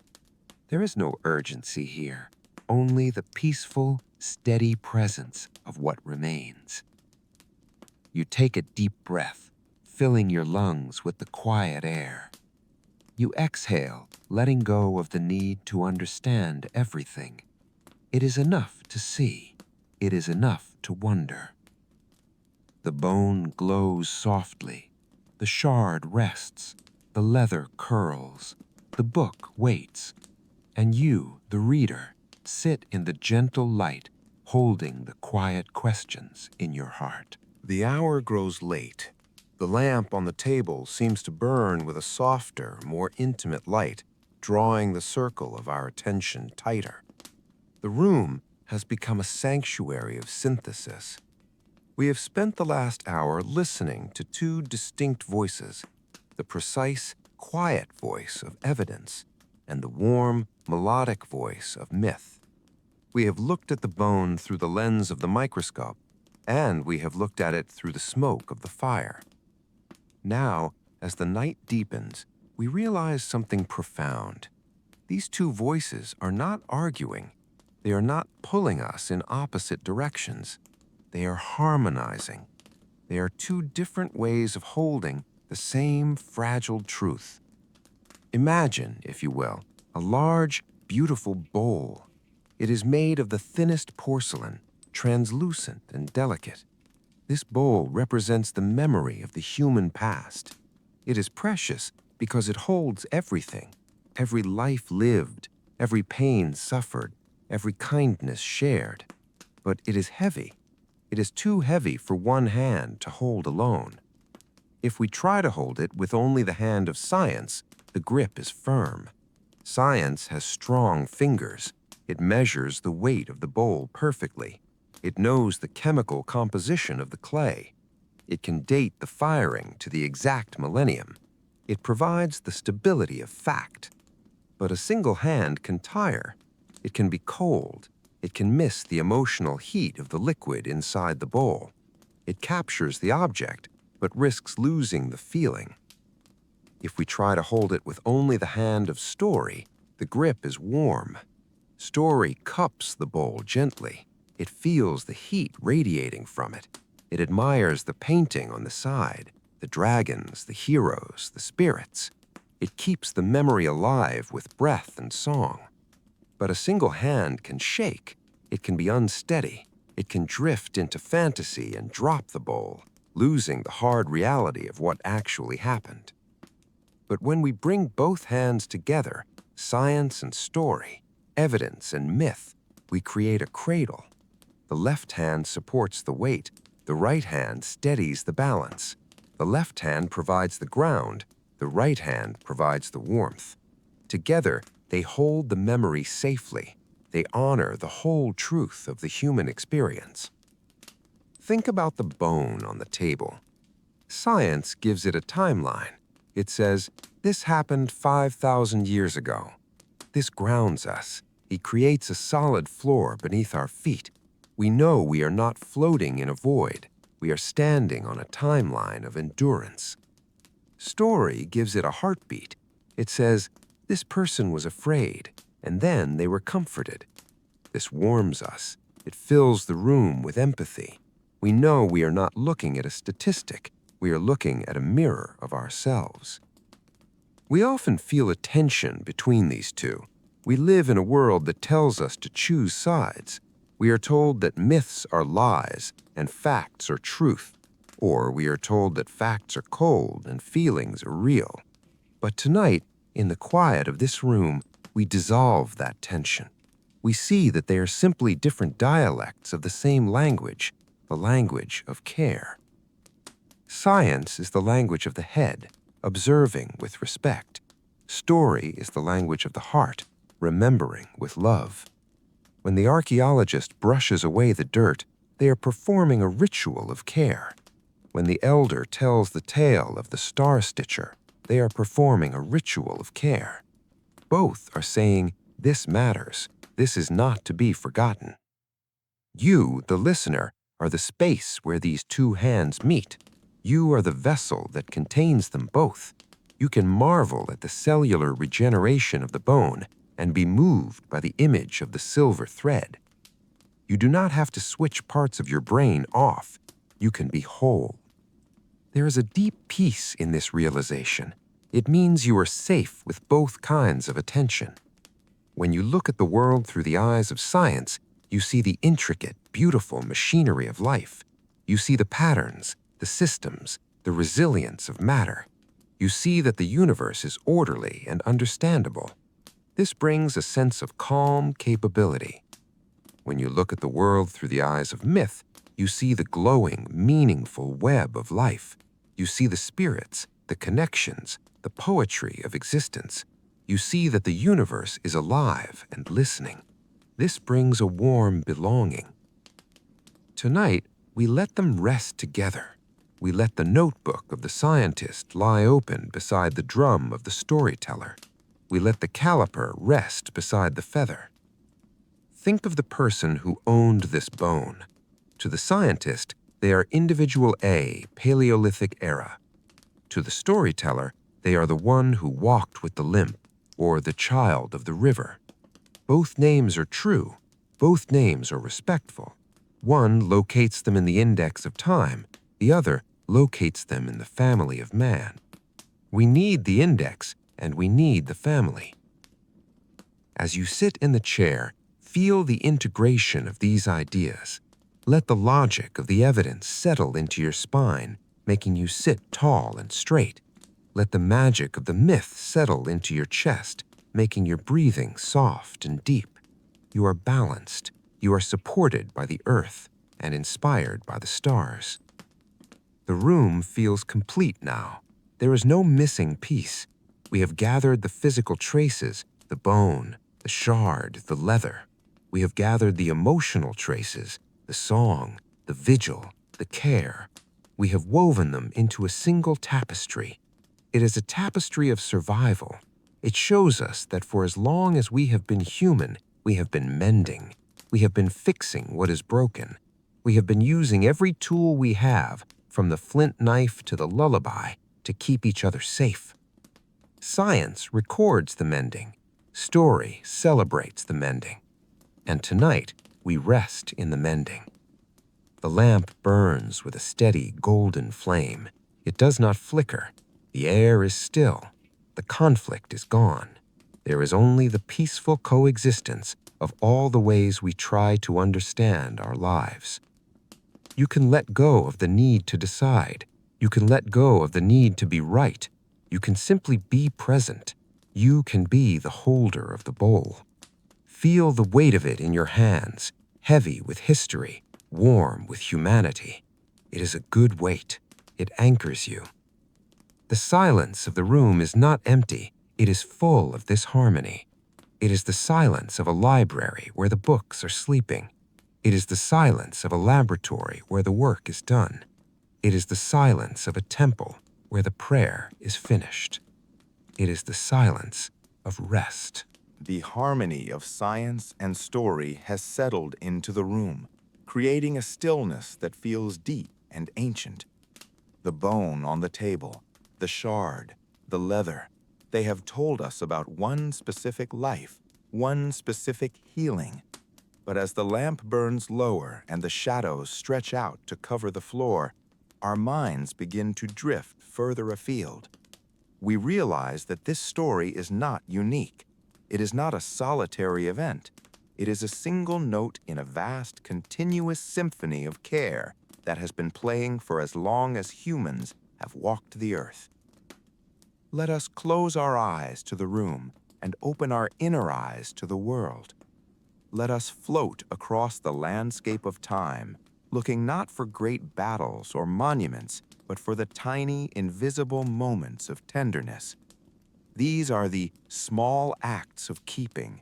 There is no urgency here, only the peaceful, steady presence of what remains. You take a deep breath, filling your lungs with the quiet air. You exhale, letting go of the need to understand everything. It is enough to see. It is enough to wonder. The bone glows softly. The shard rests. The leather curls. The book waits. And you, the reader, sit in the gentle light, holding the quiet questions in your heart. The hour grows late. The lamp on the table seems to burn with a softer, more intimate light, drawing the circle of our attention tighter. The room has become a sanctuary of synthesis. We have spent the last hour listening to two distinct voices, the precise, quiet voice of evidence and the warm, melodic voice of myth. We have looked at the bone through the lens of the microscope, and we have looked at it through the smoke of the fire. Now, as the night deepens, we realize something profound. These two voices are not arguing. They are not pulling us in opposite directions. They are harmonizing. They are two different ways of holding the same fragile truth. Imagine, if you will, a large, beautiful bowl. It is made of the thinnest porcelain, translucent and delicate. This bowl represents the memory of the human past. It is precious because it holds everything, every life lived, every pain suffered, every kindness shared. But it is heavy. It is too heavy for one hand to hold alone. If we try to hold it with only the hand of science, the grip is firm. Science has strong fingers. It measures the weight of the bowl perfectly. It knows the chemical composition of the clay. It can date the firing to the exact millennium. It provides the stability of fact. But a single hand can tire. It can be cold. It can miss the emotional heat of the liquid inside the bowl. It captures the object, but risks losing the feeling. If we try to hold it with only the hand of story, the grip is warm. Story cups the bowl gently. It feels the heat radiating from it. It admires the painting on the side, the dragons, the heroes, the spirits. It keeps the memory alive with breath and song. But a single hand can shake. It can be unsteady. It can drift into fantasy and drop the bowl, losing the hard reality of what actually happened. But when we bring both hands together, science and story, evidence and myth, we create a cradle. The left hand supports the weight. The right hand steadies the balance. The left hand provides the ground. The right hand provides the warmth. Together, they hold the memory safely. They honor the whole truth of the human experience. Think about the bone on the table. Science gives it a timeline. It says, this happened 5,000 years ago. This grounds us. It creates a solid floor beneath our feet. We know we are not floating in a void. We are standing on a timeline of endurance. Story gives it a heartbeat. It says, this person was afraid, and then they were comforted. This warms us. It fills the room with empathy. We know we are not looking at a statistic. We are looking at a mirror of ourselves. We often feel a tension between these two. We live in a world that tells us to choose sides. We are told that myths are lies and facts are truth, or we are told that facts are cold and feelings are real. But tonight, in the quiet of this room, we dissolve that tension. We see that they are simply different dialects of the same language, the language of care. Science is the language of the head, observing with respect. Story is the language of the heart, remembering with love. When the archaeologist brushes away the dirt, they are performing a ritual of care. When the elder tells the tale of the star-stitcher, they are performing a ritual of care. Both are saying, this matters. This is not to be forgotten. You, the listener, are the space where these two hands meet. You are the vessel that contains them both. You can marvel at the cellular regeneration of the bone and be moved by the image of the silver thread. You do not have to switch parts of your brain off. You can be whole. There is a deep peace in this realization. It means you are safe with both kinds of attention. When you look at the world through the eyes of science, you see the intricate, beautiful machinery of life. You see the patterns, the systems, the resilience of matter. You see that the universe is orderly and understandable. This brings a sense of calm capability. When you look at the world through the eyes of myth, you see the glowing, meaningful web of life. You see the spirits, the connections, the poetry of existence. You see that the universe is alive and listening. This brings a warm belonging. Tonight, we let them rest together. We let the notebook of the scientist lie open beside the drum of the storyteller. We let the caliper rest beside the feather. Think of the person who owned this bone. To the scientist, they are individual A, Paleolithic era. To the storyteller, they are the one who walked with the limp, or the child of the river. Both names are true. Both names are respectful. One locates them in the index of time. The other locates them in the family of man. We need the index, and we need the family. As you sit in the chair, feel the integration of these ideas. Let the logic of the evidence settle into your spine, making you sit tall and straight. Let the magic of the myth settle into your chest, making your breathing soft and deep. You are balanced. You are supported by the earth and inspired by the stars. The room feels complete now. There is no missing piece. We have gathered the physical traces, the bone, the shard, the leather. We have gathered the emotional traces, the song, the vigil, the care. We have woven them into a single tapestry. It is a tapestry of survival. It shows us that for as long as we have been human, we have been mending. We have been fixing what is broken. We have been using every tool we have, from the flint knife to the lullaby, to keep each other safe. Science records the mending. Story celebrates the mending. And tonight, we rest in the mending. The lamp burns with a steady golden flame. It does not flicker. The air is still. The conflict is gone. There is only the peaceful coexistence of all the ways we try to understand our lives. You can let go of the need to decide. You can let go of the need to be right. You can simply be present. You can be the holder of the bowl. Feel the weight of it in your hands, heavy with history, warm with humanity. It is a good weight. It anchors you. The silence of the room is not empty. It is full of this harmony. It is the silence of a library where the books are sleeping. It is the silence of a laboratory where the work is done. It is the silence of a temple where the prayer is finished. It is the silence of rest. The harmony of science and story has settled into the room, creating a stillness that feels deep and ancient. The bone on the table, the shard, the leather, they have told us about one specific life, one specific healing. But as the lamp burns lower and the shadows stretch out to cover the floor, our minds begin to drift further afield. We realize that this story is not unique. It is not a solitary event. It is a single note in a vast, continuous symphony of care that has been playing for as long as humans have walked the earth. Let us close our eyes to the room and open our inner eyes to the world. Let us float across the landscape of time, looking not for great battles or monuments, but for the tiny, invisible moments of tenderness. These are the small acts of keeping.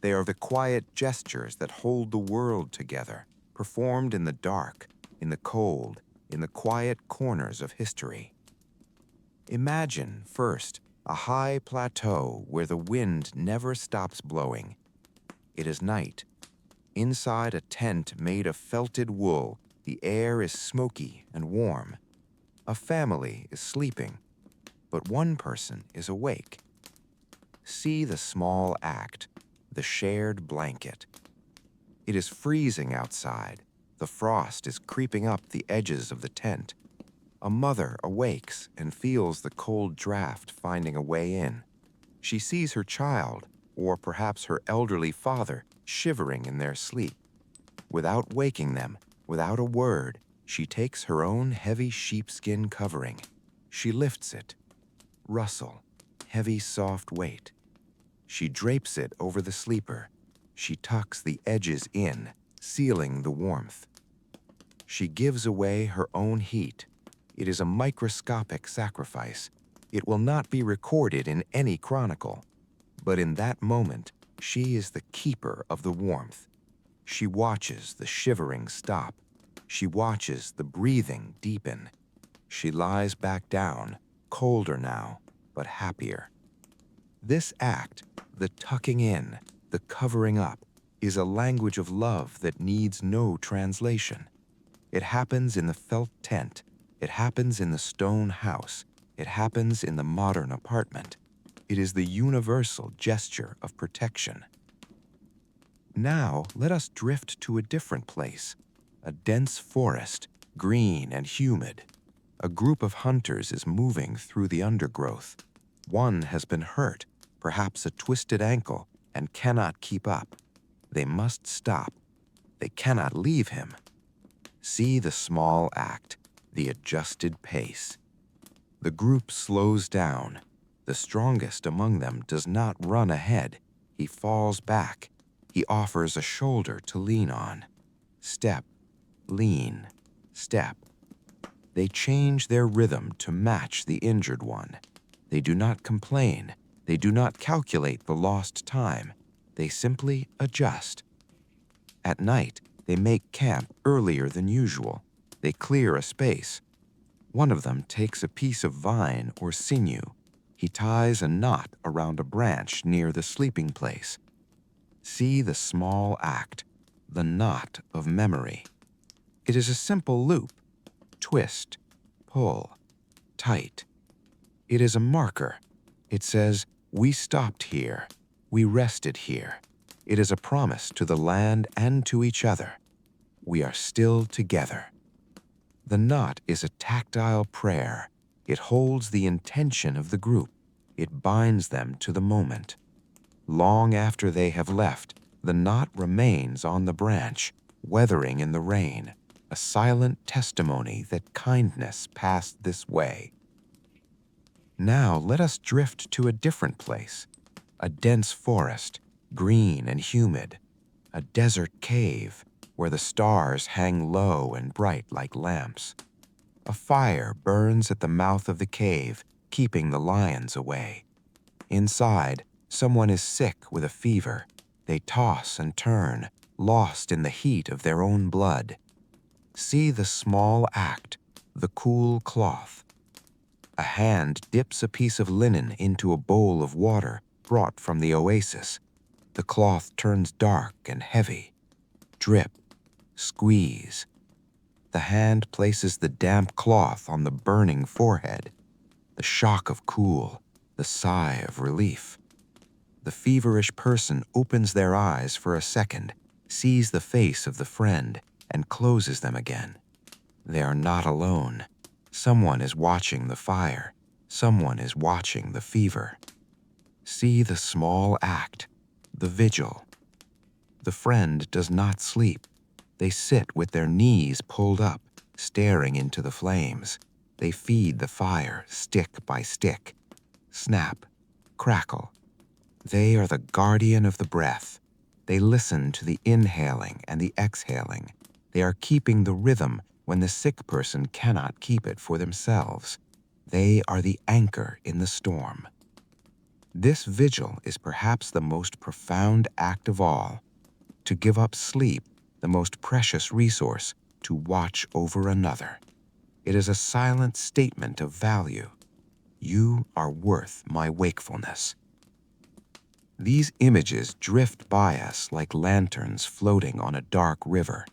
They are the quiet gestures that hold the world together, performed in the dark, in the cold, in the quiet corners of history. Imagine, first, a high plateau where the wind never stops blowing. It is night. Inside a tent made of felted wool, the air is smoky and warm. A family is sleeping, but one person is awake. See the small act, the shared blanket. It is freezing outside. The frost is creeping up the edges of the tent. A mother awakes and feels the cold draft finding a way in. She sees her child, or perhaps her elderly father, shivering in their sleep. Without waking them, without a word, she takes her own heavy sheepskin covering. She lifts it. Rustle, heavy, soft weight. She drapes it over the sleeper. She tucks the edges in, sealing the warmth. She gives away her own heat. It is a microscopic sacrifice. It will not be recorded in any chronicle. But in that moment, she is the keeper of the warmth. She watches the shivering stop. She watches the breathing deepen. She lies back down, colder now, but happier. This act, the tucking in, the covering up, is a language of love that needs no translation. It happens in the felt tent. It happens in the stone house. It happens in the modern apartment. It is the universal gesture of protection. Now let us drift to a different place, a dense forest, green and humid. A group of hunters is moving through the undergrowth. One has been hurt, perhaps a twisted ankle, and cannot keep up. They must stop. They cannot leave him. See the small act, the adjusted pace. The group slows down. The strongest among them does not run ahead. He falls back. He offers a shoulder to lean on. Step, lean, step. They change their rhythm to match the injured one. They do not complain. They do not calculate the lost time. They simply adjust. At night, they make camp earlier than usual. They clear a space. One of them takes a piece of vine or sinew. He ties a knot around a branch near the sleeping place. See the small act, the knot of memory. It is a simple loop. Twist, pull, tight. It is a marker. It says, we stopped here. We rested here. It is a promise to the land and to each other. We are still together. The knot is a tactile prayer. It holds the intention of the group. It binds them to the moment. Long after they have left, the knot remains on the branch, weathering in the rain, a silent testimony that kindness passed this way. Now let us drift to a different place, a dense forest, green and humid, a desert cave where the stars hang low and bright like lamps. A fire burns at the mouth of the cave, keeping the lions away. Inside, someone is sick with a fever. They toss and turn, lost in the heat of their own blood. See the small act, the cool cloth. A hand dips a piece of linen into a bowl of water brought from the oasis. The cloth turns dark and heavy. Drip, squeeze. The hand places the damp cloth on the burning forehead. The shock of cool, the sigh of relief. The feverish person opens their eyes for a second, sees the face of the friend, and closes them again. They are not alone. Someone is watching the fire. Someone is watching the fever. See the small act, the vigil. The friend does not sleep. They sit with their knees pulled up, staring into the flames. They feed the fire stick by stick. Snap, crackle. They are the guardian of the breath. They listen to the inhaling and the exhaling. They are keeping the rhythm when the sick person cannot keep it for themselves. They are the anchor in the storm. This vigil is perhaps the most profound act of all. To give up sleep, the most precious resource, to watch over another. It is a silent statement of value. You are worth my wakefulness. These images drift by us like lanterns floating on a dark river.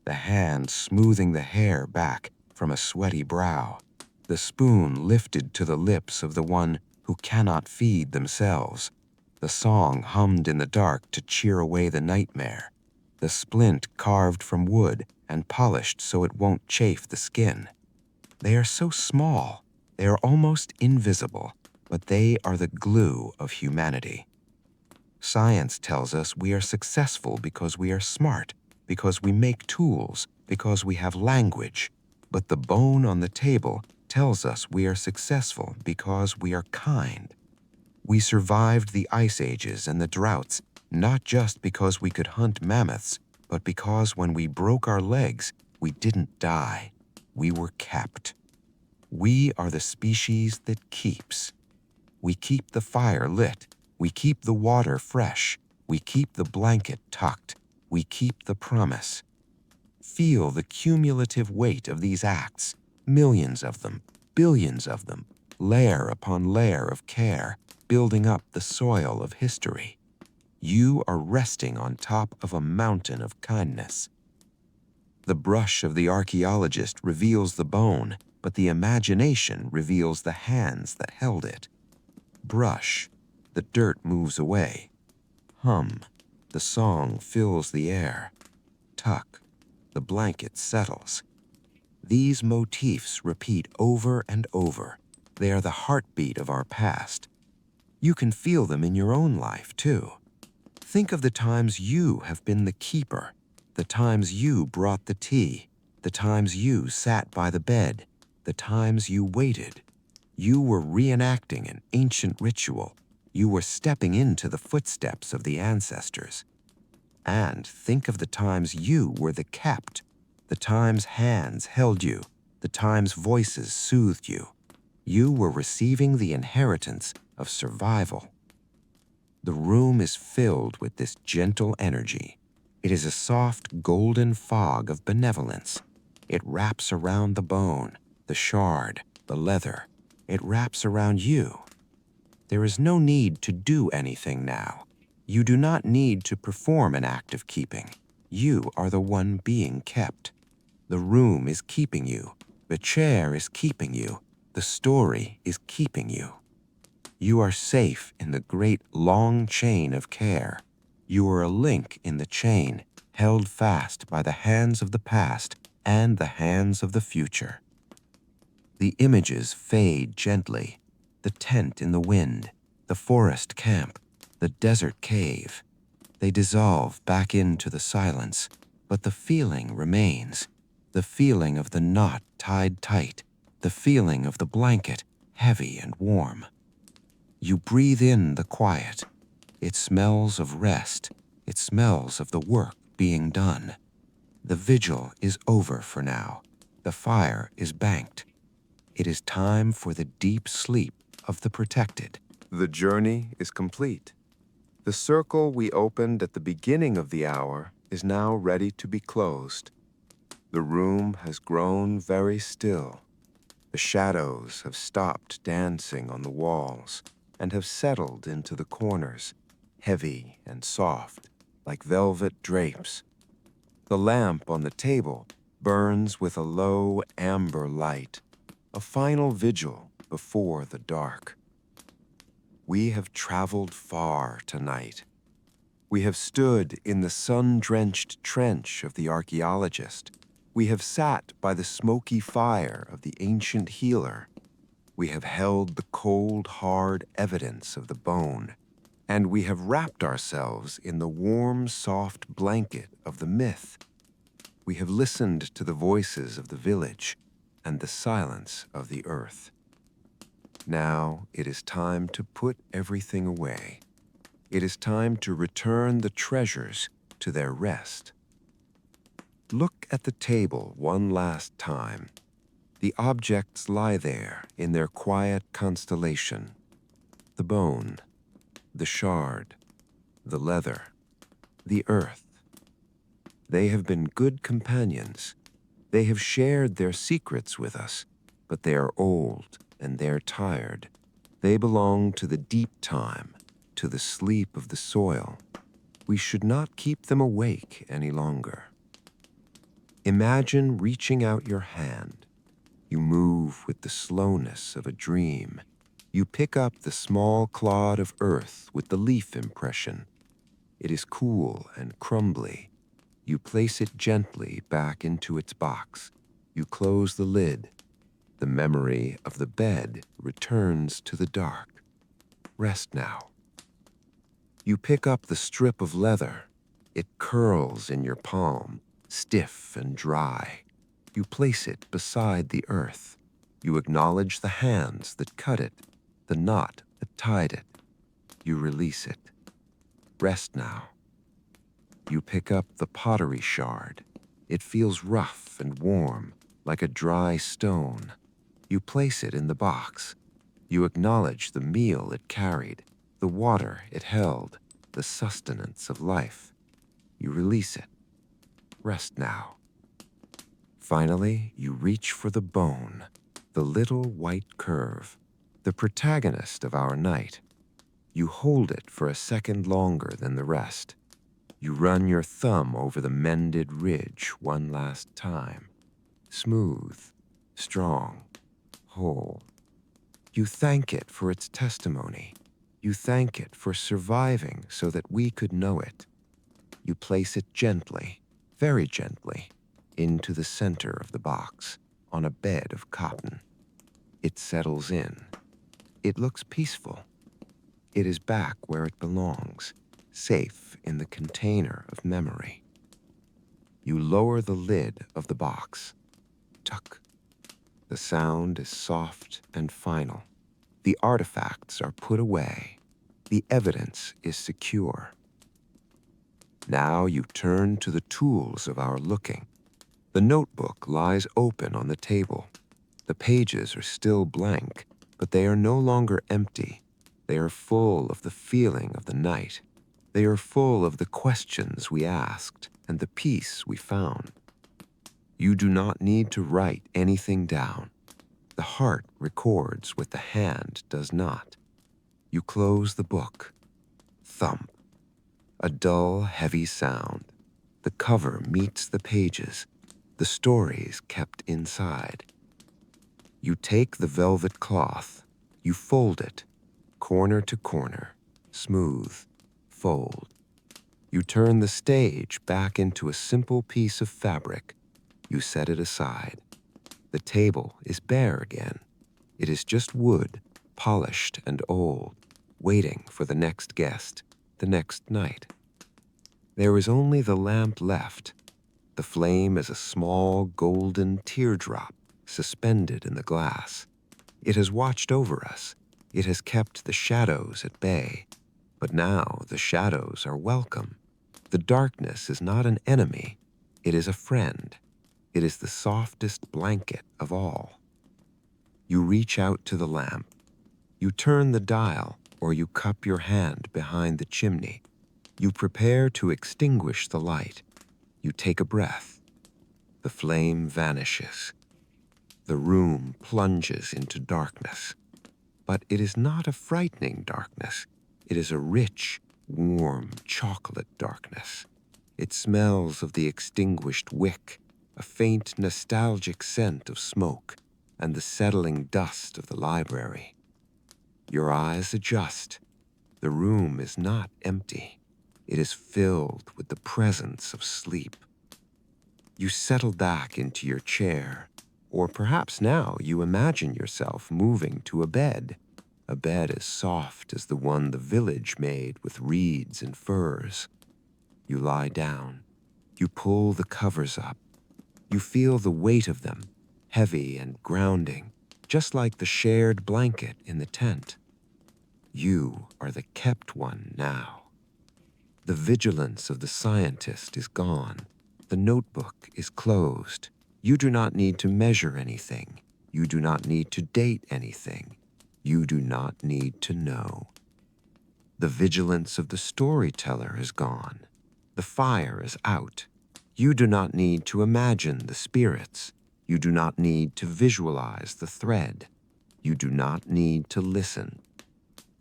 The hand smoothing the hair back from a sweaty brow. The spoon lifted to the lips of the one who cannot feed themselves. The song hummed in the dark to cheer away the nightmare. The splint carved from wood and polished so it won't chafe the skin. They are so small, they are almost invisible, but they are the glue of humanity. Science tells us we are successful because we are smart, because we make tools, because we have language. But the bone on the table tells us we are successful because we are kind. We survived the ice ages and the droughts, not just because we could hunt mammoths, but because when we broke our legs, we didn't die. We were kept. We are the species that keeps. We keep the fire lit. We keep the water fresh. We keep the blanket tucked. We keep the promise. Feel the cumulative weight of these acts, millions of them, billions of them, layer upon layer of care, building up the soil of history. You are resting on top of a mountain of kindness. The brush of the archaeologist reveals the bone, but the imagination reveals the hands that held it. Brush, the dirt moves away. Hum, the song fills the air. Tuck, the blanket settles. These motifs repeat over and over. They are the heartbeat of our past. You can feel them in your own life, too. Think of the times you have been the keeper, the times you brought the tea, the times you sat by the bed, the times you waited. You were reenacting an ancient ritual. You were stepping into the footsteps of the ancestors. And think of the times you were the kept, the times hands held you, the times voices soothed you. You were receiving the inheritance of survival. The room is filled with this gentle energy. It is a soft golden fog of benevolence. It wraps around the bone, the shard, the leather. It wraps around you. There is no need to do anything now. You do not need to perform an act of keeping. You are the one being kept. The room is keeping you. The chair is keeping you. The story is keeping you. You are safe in the great long chain of care. You are a link in the chain, held fast by the hands of the past and the hands of the future. The images fade gently. The tent in the wind, the forest camp, the desert cave. They dissolve back into the silence, but the feeling remains. The feeling of the knot tied tight, the feeling of the blanket heavy and warm. You breathe in the quiet. It smells of rest. It smells of the work being done. The vigil is over for now. The fire is banked. It is time for the deep sleep of the protected. The journey is complete. The circle we opened at the beginning of the hour is now ready to be closed. The room has grown very still. The shadows have stopped dancing on the walls and have settled into the corners, heavy and soft, like velvet drapes. The lamp on the table burns with a low amber light, a final vigil before the dark. We have traveled far tonight. We have stood in the sun-drenched trench of the archaeologist. We have sat by the smoky fire of the ancient healer. We have held the cold, hard evidence of the bone, and we have wrapped ourselves in the warm, soft blanket of the myth. We have listened to the voices of the village and the silence of the earth. Now it is time to put everything away. It is time to return the treasures to their rest. Look at the table one last time. The objects lie there in their quiet constellation. The bone, the shard, the leather, the earth. They have been good companions. They have shared their secrets with us, but they are old and they're tired. They belong to the deep time, to the sleep of the soil. We should not keep them awake any longer. Imagine reaching out your hand. You move with the slowness of a dream. You pick up the small clod of earth with the leaf impression. It is cool and crumbly. You place it gently back into its box. You close the lid. The memory of the bed returns to the dark. Rest now. You pick up the strip of leather. It curls in your palm, stiff and dry. You place it beside the earth. You acknowledge the hands that cut it, the knot that tied it. You release it. Rest now. You pick up the pottery shard. It feels rough and warm, like a dry stone. You place it in the box. You acknowledge the meal it carried, the water it held, the sustenance of life. You release it. Rest now. Finally, you reach for the bone, the little white curve, the protagonist of our night. You hold it for a second longer than the rest. You run your thumb over the mended ridge one last time. Smooth, strong, whole. You thank it for its testimony. You thank it for surviving so that we could know it. You place it gently, very gently, into the center of the box, on a bed of cotton. It settles in. It looks peaceful. It is back where it belongs, safe in the container of memory. You lower the lid of the box. Tuck. The sound is soft and final. The artifacts are put away. The evidence is secure. Now you turn to the tools of our looking. The notebook lies open on the table. The pages are still blank, but they are no longer empty. They are full of the feeling of the night. They are full of the questions we asked and the peace we found. You do not need to write anything down. The heart records what the hand does not. You close the book. Thump. A dull, heavy sound. The cover meets the pages. The stories kept inside. You take the velvet cloth. You fold it, corner to corner, smooth, fold. You turn the stage back into a simple piece of fabric. You set it aside. The table is bare again. It is just wood, polished and old, waiting for the next guest, the next night. There is only the lamp left. The flame is a small golden teardrop suspended in the glass. It has watched over us. It has kept the shadows at bay. But now the shadows are welcome. The darkness is not an enemy. It is a friend. It is the softest blanket of all. You reach out to the lamp. You turn the dial, or you cup your hand behind the chimney. You prepare to extinguish the light. You take a breath. The flame vanishes. The room plunges into darkness. But it is not a frightening darkness. It is a rich, warm, chocolate darkness. It smells of the extinguished wick, a faint nostalgic scent of smoke, and the settling dust of the library. Your eyes adjust. The room is not empty. It is filled with the presence of sleep. You settle back into your chair, or perhaps now you imagine yourself moving to a bed as soft as the one the village made with reeds and furs. You lie down. You pull the covers up. You feel the weight of them, heavy and grounding, just like the shared blanket in the tent. You are the kept one now. The vigilance of the scientist is gone. The notebook is closed. You do not need to measure anything. You do not need to date anything. You do not need to know. The vigilance of the storyteller is gone. The fire is out. You do not need to imagine the spirits. You do not need to visualize the thread. You do not need to listen.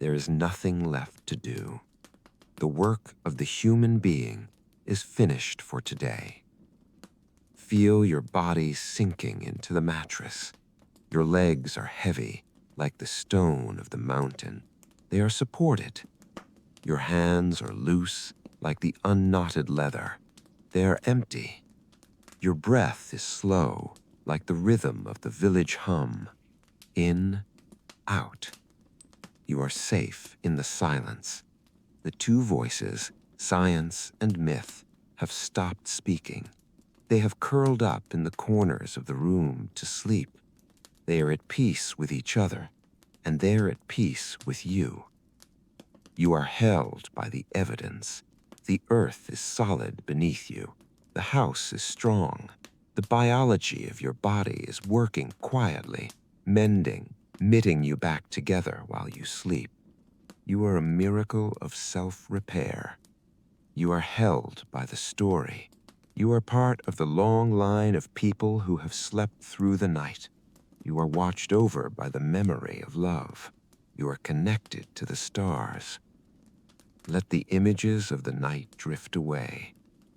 There is nothing left to do. The work of the human being is finished for today. Feel your body sinking into the mattress. Your legs are heavy, like the stone of the mountain. They are supported. Your hands are loose, like the unknotted leather. They are empty. Your breath is slow, like the rhythm of the village hum. In, out. You are safe in the silence. The two voices, science and myth, have stopped speaking. They have curled up in the corners of the room to sleep. They are at peace with each other, and they are at peace with you. You are held by the evidence. The earth is solid beneath you. The house is strong. The biology of your body is working quietly, mending, knitting you back together while you sleep. You are a miracle of self-repair. You are held by the story. You are part of the long line of people who have slept through the night. You are watched over by the memory of love. You are connected to the stars. Let the images of the night drift away.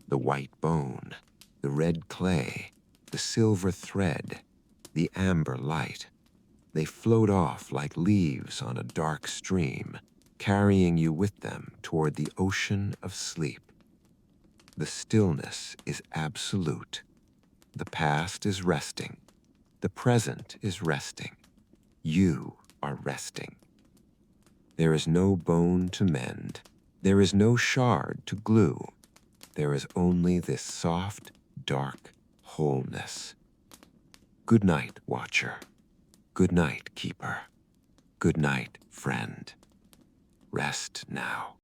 The white bone, the red clay, the silver thread, the amber light. They float off like leaves on a dark stream, carrying you with them toward the ocean of sleep. The stillness is absolute. The past is resting. The present is resting. You are resting. There is no bone to mend. There is no shard to glue. There is only this soft, dark wholeness. Good night, watcher. Good night, keeper. Good night, friend. Rest now.